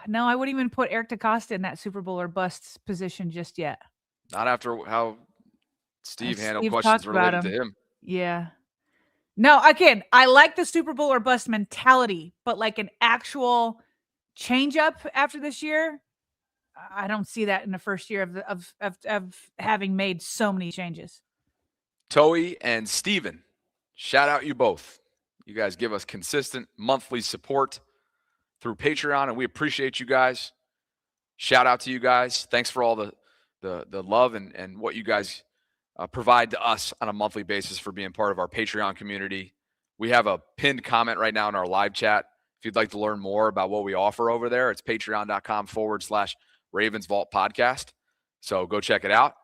no, I wouldn't even put Eric DeCosta in that Super Bowl or bust position just yet. Not after how Steve handled questions related to him. Yeah. No, again, I like the Super Bowl or bust mentality, but like an actual change up after this year, I don't see that in the first year of having made so many changes. Toey and Steven, shout out you both. You guys give us consistent monthly support through Patreon, and we appreciate you guys. Shout out to you guys. Thanks for all the love and what you guys provide to us on a monthly basis for being part of our Patreon community. We have a pinned comment right now in our live chat. If you'd like to learn more about what we offer over there, it's patreon.com/Ravens Vault Podcast. So go check it out.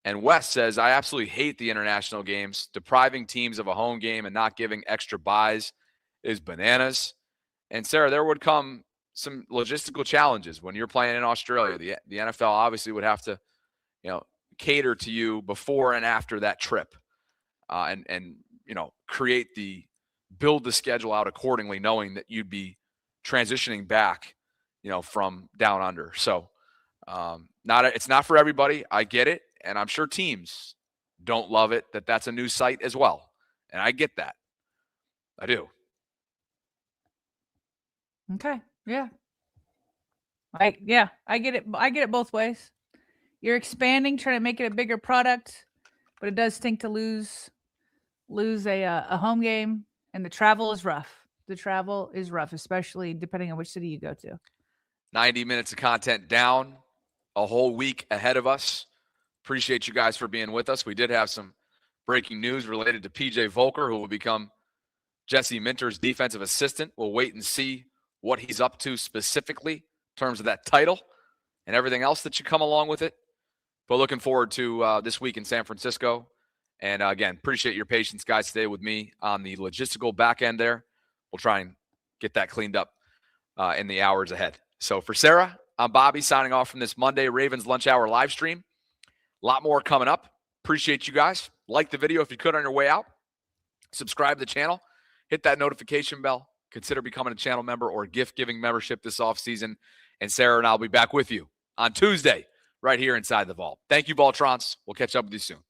And Wes says, I absolutely hate the international games. Depriving teams of a home game and not giving extra buys is bananas. And Sarah, there would come some logistical challenges when you're playing in Australia. The NFL obviously would have to, cater to you before and after that trip, and build the schedule out accordingly, knowing that you'd be transitioning back, from down under. So, it's not for everybody. I get it, and I'm sure teams don't love it that's a new site as well, and I get that. I do. Okay. Yeah. I get it. I get it both ways. You're expanding, trying to make it a bigger product, but it does stink to lose a home game, and the travel is rough. The travel is rough, especially depending on which city you go to. 90 minutes of content down, a whole week ahead of us. Appreciate you guys for being with us. We did have some breaking news related to PJ Volker, who will become Jesse Minter's defensive assistant. We'll wait and see what he's up to specifically in terms of that title and everything else that should come along with it. But looking forward to this week in San Francisco. And again, appreciate your patience, guys, today with me on the logistical back end there. We'll try and get that cleaned up in the hours ahead. So for Sarah, I'm Bobby signing off from this Monday Ravens Lunch Hour live stream. A lot more coming up. Appreciate you guys. Like the video if you could on your way out. Subscribe to the channel. Hit that notification bell. Consider becoming a channel member or gift-giving membership this offseason. And Sarah and I will be back with you on Tuesday right here inside the Vault. Thank you, Vaultrons. We'll catch up with you soon.